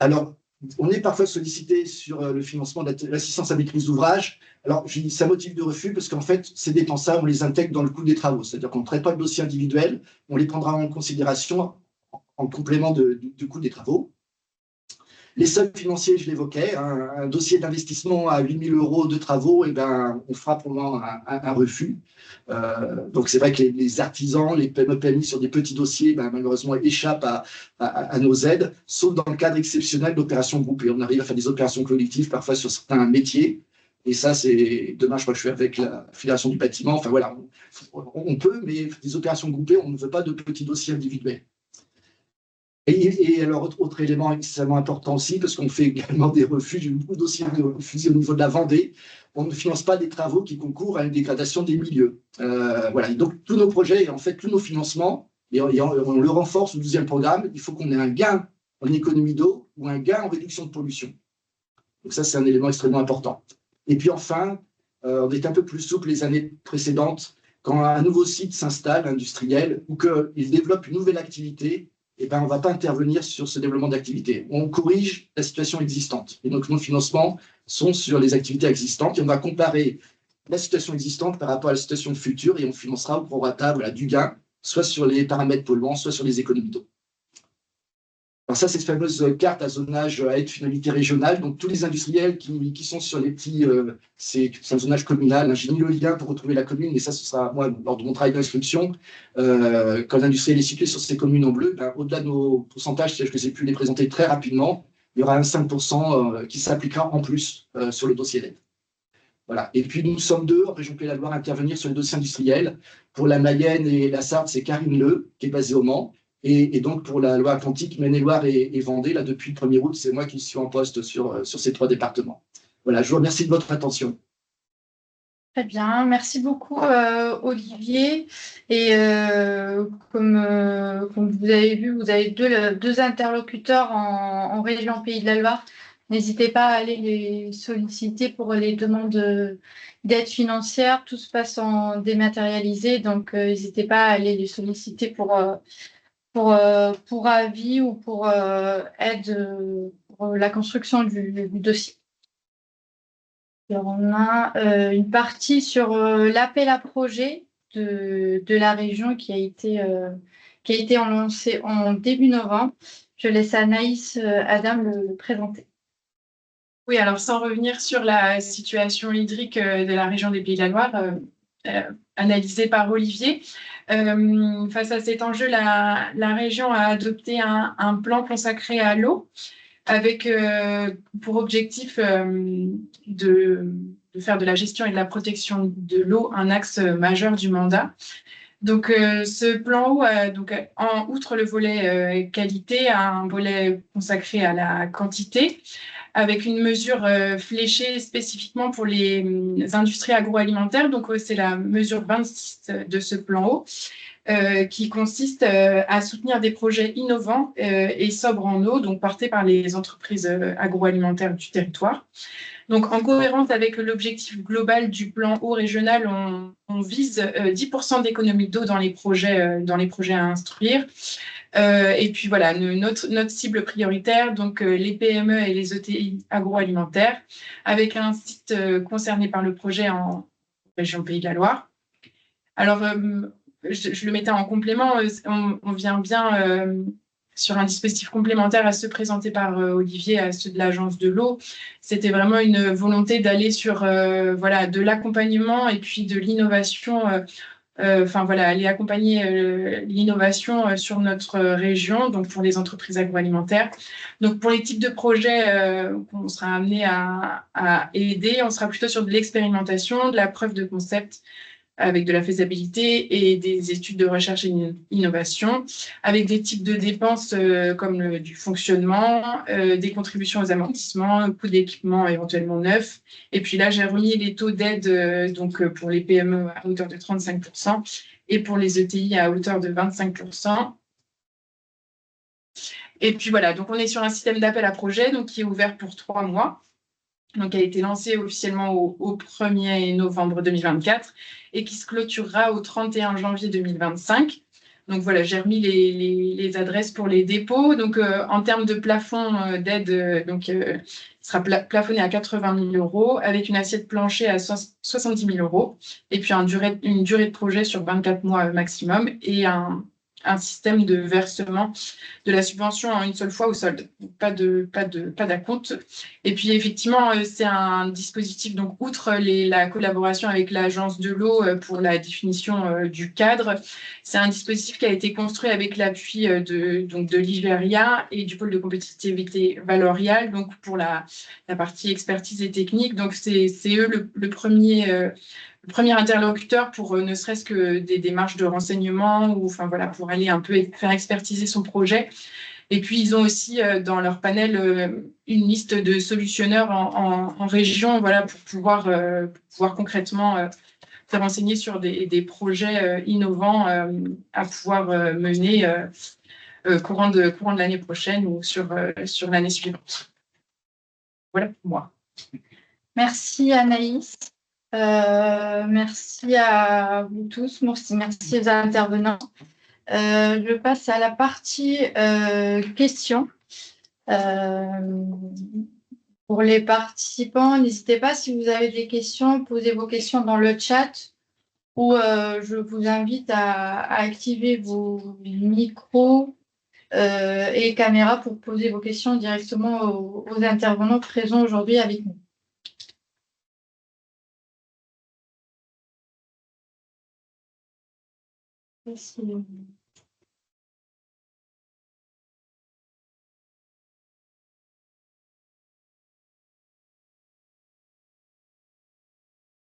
Alors, on est parfois sollicité sur le financement de l'assistance à maîtrise d'ouvrage. Alors, je dis ça motif de refus parce qu'en fait, ces dépenses-là, on les intègre dans le coût des travaux. C'est-à-dire qu'on ne traite pas le dossier individuel, on les prendra en considération en complément du coût des travaux. Les seuils financiers, je l'évoquais, un dossier d'investissement à 8 000 € de travaux, on fera probablement un refus. Donc, c'est vrai que les artisans, les PME-PMI sur des petits dossiers, malheureusement, échappent à nos aides, sauf dans le cadre exceptionnel d'opérations groupées. On arrive à faire des opérations collectives, parfois sur certains métiers. Et ça, c'est demain, je crois que je suis avec la Fédération du bâtiment. Enfin, voilà, on peut, mais des opérations groupées, on ne veut pas de petits dossiers individuels. Et alors, autre élément extrêmement important aussi, parce qu'on fait également des refus, j'ai eu beaucoup de dossiers refusés au niveau de la Vendée, on ne finance pas des travaux qui concourent à une dégradation des milieux. Voilà. Et donc, tous nos projets, en fait, tous nos financements, et on le renforce au 12e programme, il faut qu'on ait un gain en économie d'eau ou un gain en réduction de pollution. Donc ça, c'est un élément extrêmement important. Et puis enfin, on est un peu plus souple les années précédentes, quand un nouveau site s'installe, industriel, ou qu'il développe une nouvelle activité, on ne va pas intervenir sur ce développement d'activité. On corrige la situation existante. Et donc, nos financements sont sur les activités existantes et on va comparer la situation existante par rapport à la situation future et on financera au prorata du gain, soit sur les paramètres polluants, soit sur les économies d'eau. Alors ça, c'est cette fameuse carte à zonage à aide finalité régionale. Donc, tous les industriels qui sont sur les petits... c'est un zonage communal. J'ai mis le lien pour retrouver la commune, et ça, ce sera, moi, lors de mon travail d'instruction. Quand l'industriel est situé sur ces communes en bleu, au-delà de nos pourcentages, c'est-à-dire que j'ai pu les présenter très rapidement, il y aura un 5% qui s'appliquera en plus sur le dossier d'aide. Voilà. Et puis, nous sommes deux, en région Pays de la Loire, à intervenir sur les dossiers industriels. Pour la Mayenne et la Sarthe, c'est Karine Le, qui est basée au Mans. Et donc, pour la Loire-Atlantique, Maine-et-Loire et Vendée, là, depuis le 1er août, c'est moi qui suis en poste sur ces 3 départements. Voilà, je vous remercie de votre attention. Très bien, merci beaucoup Olivier. Et comme vous avez vu, vous avez deux interlocuteurs en région Pays de la Loire. N'hésitez pas à aller les solliciter pour les demandes d'aide financière. Tout se passe en dématérialisé, donc n'hésitez pas à aller les solliciter pour avis ou pour aide pour la construction du dossier. Alors, on a une partie sur l'appel à projet de la région qui a été lancé en début novembre. Je laisse Anaïs Adam le présenter. Oui, alors sans revenir sur la situation hydrique de la région des Pays de la Loire, analysée par Olivier, face à cet enjeu, la région a adopté un plan consacré à l'eau avec pour objectif de faire de la gestion et de la protection de l'eau un axe majeur du mandat. Donc, ce plan eau, outre le volet qualité, a un volet consacré à la quantité, avec une mesure fléchée spécifiquement pour les industries agroalimentaires. Donc, c'est la mesure 26 de ce plan eau, qui consiste à soutenir des projets innovants et sobres en eau, donc portés par les entreprises agroalimentaires du territoire. Donc, en cohérence avec l'objectif global du plan eau régional, on vise 10% d'économie d'eau dans les projets à instruire. Et puis voilà, notre cible prioritaire, donc les PME et les ETI agroalimentaires, avec un site concerné par le projet en région Pays de la Loire. Alors, je le mettais en complément, on vient bien sur un dispositif complémentaire à ceux présentés par Olivier, à ceux de l'Agence de l'eau. C'était vraiment une volonté d'aller sur de l'accompagnement et puis de l'innovation, aller accompagner l'innovation sur notre région, donc pour les entreprises agroalimentaires. Donc pour les types de projets qu'on sera amené à aider, on sera plutôt sur de l'expérimentation, de la preuve de concept, avec de la faisabilité et des études de recherche et innovation, avec des types de dépenses comme du fonctionnement, des contributions aux amortissements, coûts d'équipement éventuellement neufs. Et puis là, j'ai remis les taux d'aide pour les PME à hauteur de 35% et pour les ETI à hauteur de 25%. Et puis voilà, donc on est sur un système d'appel à projet donc, qui est ouvert pour 3 mois. Donc, qui a été lancé officiellement au 1er novembre 2024 et qui se clôturera au 31 janvier 2025. Donc voilà, j'ai remis les adresses pour les dépôts. Donc en termes de plafond d'aide, il sera plafonné à 80 000 € avec une assiette plancher à 70 000 € et puis une durée de projet sur 24 mois maximum et un système de versement de la subvention en une seule fois au solde. Pas d'acompte. Et puis effectivement, c'est un dispositif, donc outre la collaboration avec l'agence de l'eau pour la définition du cadre, c'est un dispositif qui a été construit avec l'appui de l'Iveria et du pôle de compétitivité Valorial, donc pour la partie expertise et technique. Donc c'est eux le premier interlocuteur pour ne serait-ce que des démarches de renseignement ou enfin voilà pour aller un peu faire expertiser son projet. Et puis ils ont aussi dans leur panel une liste de solutionneurs en région voilà pour pouvoir concrètement se renseigner sur des projets innovants à pouvoir mener courant de l'année prochaine ou sur l'année suivante. Voilà pour moi. Merci Anaïs. Merci à vous tous. Merci aux intervenants. Je passe à la partie questions. Pour les participants, n'hésitez pas si vous avez des questions, posez vos questions dans le chat ou je vous invite à activer vos micros et caméras pour poser vos questions directement aux intervenants présents aujourd'hui avec nous. Merci.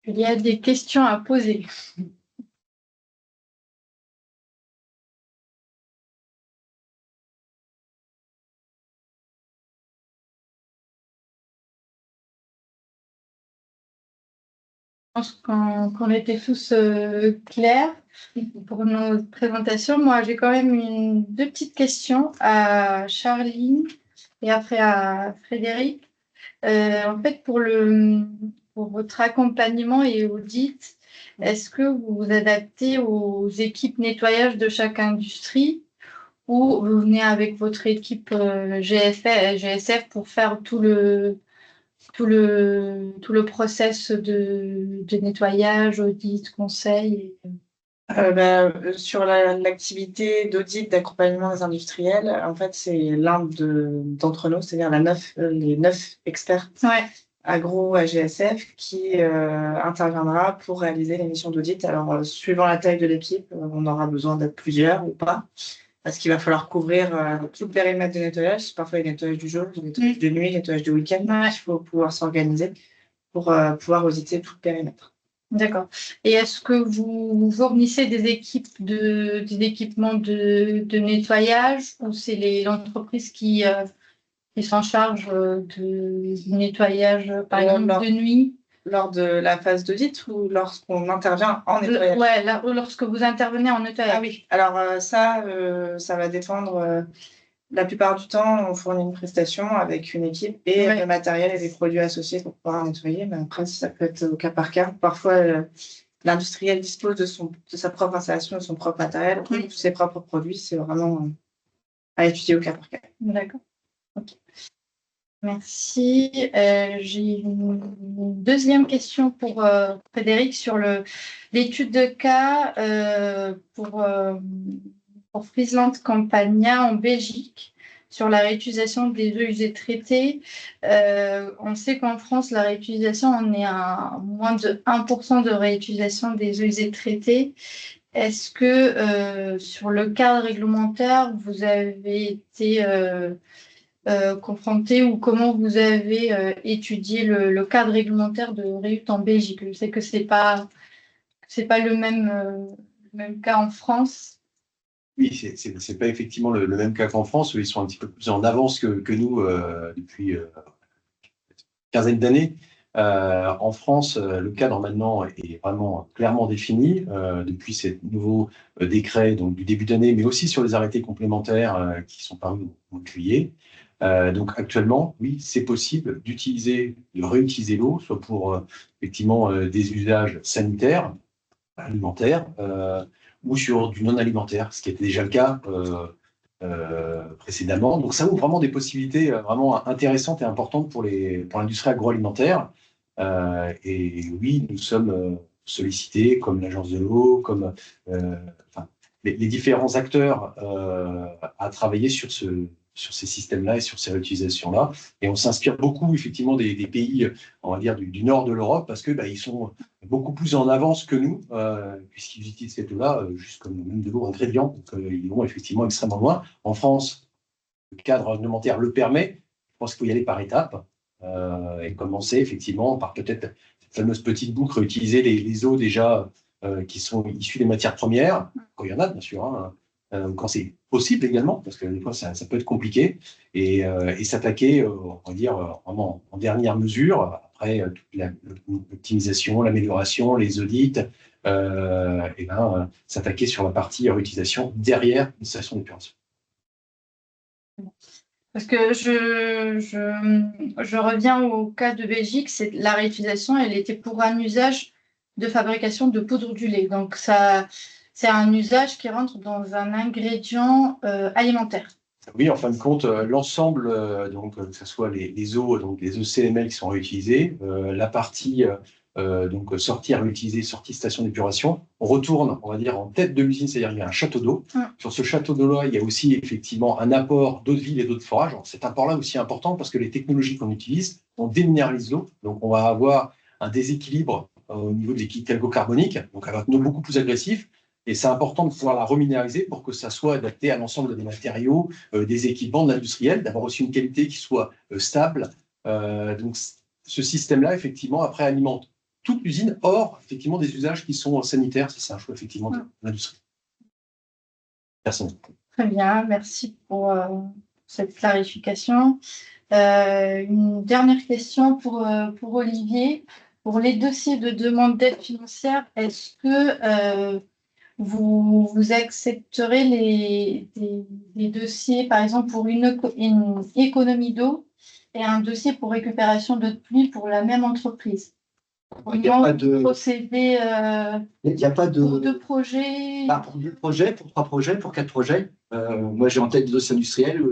Il y a des questions à poser. Je pense qu'on était tous clairs pour nos présentations. Moi, j'ai quand même deux petites questions à Charline et après à Frédéric. En fait, pour votre accompagnement et audit, est-ce que vous vous adaptez aux équipes nettoyage de chaque industrie ou vous venez avec votre équipe GSF pour faire tout le process de nettoyage, audit, conseil Sur l'activité d'audit d'accompagnement des industriels, en fait, c'est l'un d'entre nous, c'est-à-dire les 9 experts agro à GSF qui interviendra pour réaliser les missions d'audit. Alors, suivant la taille de l'équipe, on aura besoin d'être plusieurs ou pas, parce qu'il va falloir couvrir tout le périmètre de nettoyage. Parfois, il y a nettoyage du jour, nettoyage de nuit, nettoyage de week-end. Il faut pouvoir s'organiser pour pouvoir auditer tout le périmètre. D'accord. Et est-ce que vous fournissez des équipements de nettoyage ou c'est l'entreprise qui s'en charge du nettoyage, par exemple, de nuit? Lors de la phase d'audit ou lorsqu'on intervient en nettoyage? Oui, lorsque vous intervenez en nettoyage. Ah oui, alors ça va dépendre. La plupart du temps, on fournit une prestation avec une équipe et le matériel et les produits associés pour pouvoir nettoyer. Mais après, ça peut être au cas par cas. Parfois, l'industriel dispose de sa propre installation, de son propre matériel, de ses propres produits. C'est vraiment à étudier au cas par cas. D'accord. Ok. Merci. J'ai une deuxième question pour Frédéric sur l'étude de cas pour Friesland Campania en Belgique sur la réutilisation des eaux usées traitées. On sait qu'en France, la réutilisation, on est à moins de 1% de réutilisation des eaux usées traitées. Est-ce que sur le cadre réglementaire, vous avez été confronté ou comment vous avez étudié le cadre réglementaire de REUT en Belgique? Je sais que c'est pas le même cas en France. Oui, c'est pas effectivement le même cas qu'en France, où ils sont un petit peu plus en avance que nous depuis une quinzaine d'années. En France, le cadre maintenant est vraiment clairement défini depuis ces nouveaux décrets donc, du début d'année, mais aussi sur les arrêtés complémentaires qui sont parus en juillet. Donc actuellement, oui, c'est possible d'utiliser, de réutiliser l'eau, soit pour effectivement des usages sanitaires, alimentaires, ou sur du non alimentaire, ce qui était déjà le cas précédemment. Donc ça ouvre vraiment des possibilités vraiment intéressantes et importantes pour l'industrie agroalimentaire. Et oui, nous sommes sollicités comme l'Agence de l'eau, comme enfin, les différents acteurs à travailler sur ces systèmes-là et sur ces réutilisations-là. Et on s'inspire beaucoup, effectivement, des pays, on va dire, du nord de l'Europe, parce que ils sont beaucoup plus en avance que nous, puisqu'ils utilisent cette eau-là, juste comme même de l'eau ingrédient. Donc, ils vont effectivement extrêmement loin. En France, le cadre réglementaire le permet. Je pense qu'il faut y aller par étapes et commencer, effectivement, par peut-être cette fameuse petite boucle, utiliser les eaux déjà qui sont issues des matières premières, quand il y en a, bien sûr, hein, quand c'est possible également, parce que des fois ça peut être compliqué, et s'attaquer, on va dire, vraiment en dernière mesure, après toute l'optimisation, l'amélioration, les audits, s'attaquer sur la partie réutilisation derrière une station d'épuration. Parce que je reviens au cas de Belgique, c'est la réutilisation, elle était pour un usage de fabrication de poudre du lait. Donc, c'est un usage qui rentre dans un ingrédient alimentaire. Oui, en fin de compte, l'ensemble, donc que ce soit les eaux, donc les ECML qui sont réutilisées, la partie donc sortie à réutiliser, sortie station d'épuration, on retourne, on va dire, en tête de l'usine, c'est-à-dire il y a un château d'eau. Sur ce château d'eau-là, il y a aussi effectivement un apport d'eau de ville et d'eau de forage. Alors, cet apport-là aussi important parce que les technologies qu'on utilise, on déminéralise l'eau, donc on va avoir un déséquilibre au niveau des liquides calco-carboniques, donc avec une eau beaucoup plus agressive. Et c'est important de pouvoir la reminéraliser pour que ça soit adapté à l'ensemble des matériaux, des équipements de l'industriel, d'avoir aussi une qualité qui soit stable. Donc, ce système-là, effectivement, après alimente toute l'usine, hors, effectivement, des usages qui sont sanitaires. C'est un choix, effectivement, de l'industrie. Personnel. Très bien, merci pour cette clarification. Une dernière question pour Olivier. Pour les dossiers de demande d'aide financière, est-ce que vous accepterez les dossiers, par exemple, pour une économie d'eau et un dossier pour récupération d'eau de pluie pour la même entreprise? Il n'y a pas de procéder. Il n'y a pas de. Pour 2 projets. Pour 2 projets, pour 3 projets, pour 4 projets. Moi, j'ai en tête des dossiers industriels.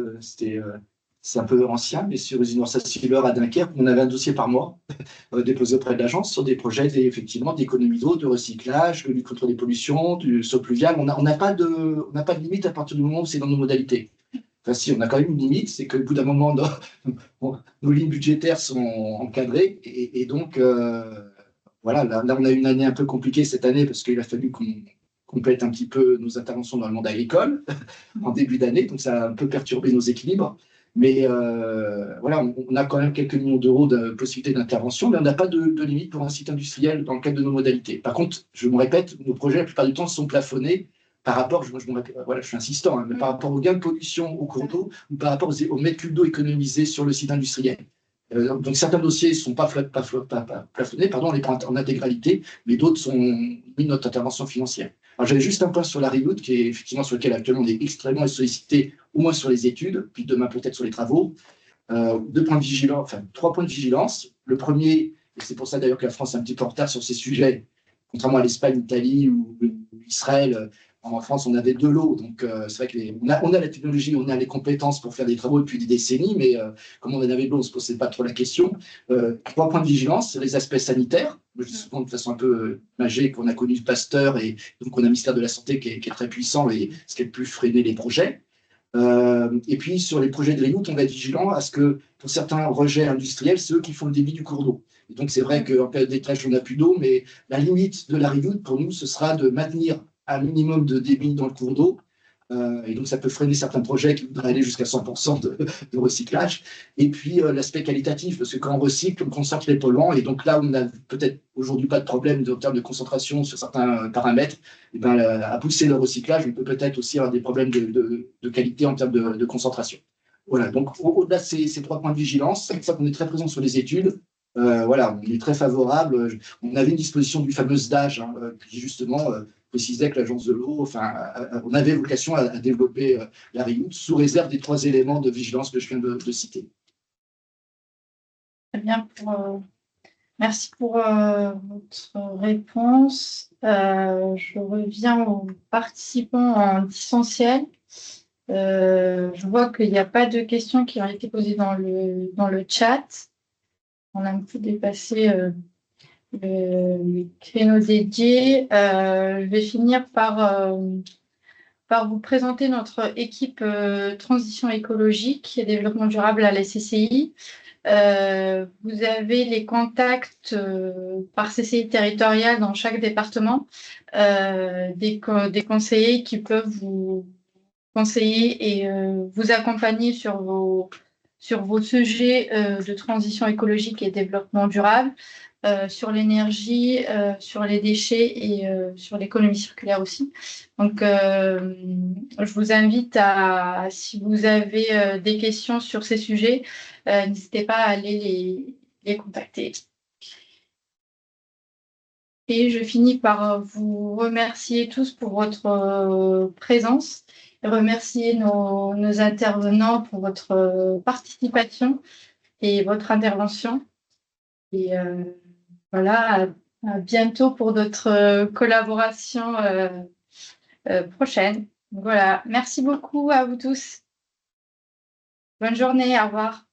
C'est un peu ancien, mais sur Usine Saint-Silver à Dunkerque, on avait un dossier par mois déposé auprès de l'agence sur des projets effectivement d'économie d'eau, de recyclage, de lutte contre les pollutions, du sol pluvial. On n'a pas de limite à partir du moment où c'est dans nos modalités. Enfin, si, on a quand même une limite, c'est qu'au bout d'un moment, nos lignes budgétaires sont encadrées et donc. Voilà, là, on a une année un peu compliquée cette année parce qu'il a fallu qu'on complète un petit peu nos interventions dans le monde agricole en début d'année, donc ça a un peu perturbé nos équilibres. Mais voilà, on a quand même quelques millions d'euros de possibilités d'intervention, mais on n'a pas de limite pour un site industriel dans le cadre de nos modalités. Par contre, je me répète, nos projets, la plupart du temps, sont plafonnés par rapport, voilà, je suis insistant, hein, mais par rapport aux gains de pollution au cours d'eau ou par rapport aux mètres cubes d'eau économisés sur le site industriel. Donc certains dossiers ne sont pas plafonnés, on les prend en intégralité, mais d'autres sont mis notre intervention financière. Alors j'avais juste un point sur la reroute, qui est effectivement sur lequel actuellement on est extrêmement sollicité, au moins sur les études, puis demain peut-être sur les travaux. 2 points de vigilance, enfin 3 points de vigilance. Le premier, et c'est pour ça d'ailleurs que la France est un petit peu en retard sur ces sujets, contrairement à l'Espagne, l'Italie ou Israël. En France, on avait de l'eau, donc c'est vrai qu'on a la technologie, on a les compétences pour faire des travaux depuis des décennies, mais comme on en avait de l'eau, on ne se posait pas trop la question. 3 points de vigilance, les aspects sanitaires. Je dis souvent de façon un peu magique qu'on a connu Pasteur et donc on a le ministère de la Santé qui est très puissant et ce qui a le plus freiné les projets. Et puis sur les projets de reroute, on va être vigilant à ce que pour certains rejets industriels, c'est eux qui font le débit du cours d'eau. Et donc c'est vrai qu'en période d'étage, on n'a plus d'eau, mais la limite de la reroute pour nous, ce sera de maintenir un minimum de débit dans le cours d'eau. Et donc, ça peut freiner certains projets qui voudraient aller jusqu'à 100% de recyclage. Et puis, l'aspect qualitatif, parce que quand on recycle, on concentre les polluants. Et donc, là où on n'a peut-être aujourd'hui pas de problème en termes de concentration sur certains paramètres, et ben, à pousser le recyclage, on peut peut-être aussi avoir des problèmes de qualité en termes de concentration. Voilà, donc au-delà de ces 3 points de vigilance, c'est pour ça qu'on est très présent sur les études. Voilà, on est très favorable. On avait une disposition du fameux SDAGE, hein, qui justement précisait que l'agence de l'eau, enfin, on avait vocation à développer la RIOUT sous réserve des 3 éléments de vigilance que je viens de citer. Très bien. Merci pour votre réponse. Je reviens aux participants en distanciel. Je vois qu'il n'y a pas de questions qui ont été posées dans le chat. On a un peu dépassé le créneau dédié. Je vais finir par vous présenter notre équipe transition écologique et développement durable à la CCI. Vous avez les contacts par CCI territorial dans chaque département, des conseillers qui peuvent vous conseiller et vous accompagner sur vos sujets de transition écologique et développement durable, sur l'énergie, sur les déchets et sur l'économie circulaire aussi. Donc, je vous invite si vous avez des questions sur ces sujets, n'hésitez pas à aller les contacter. Et je finis par vous remercier tous pour votre présence et remercier nos intervenants pour votre participation et votre intervention. Et voilà, à bientôt pour d'autres collaborations prochaines. Donc voilà, merci beaucoup à vous tous. Bonne journée, au revoir.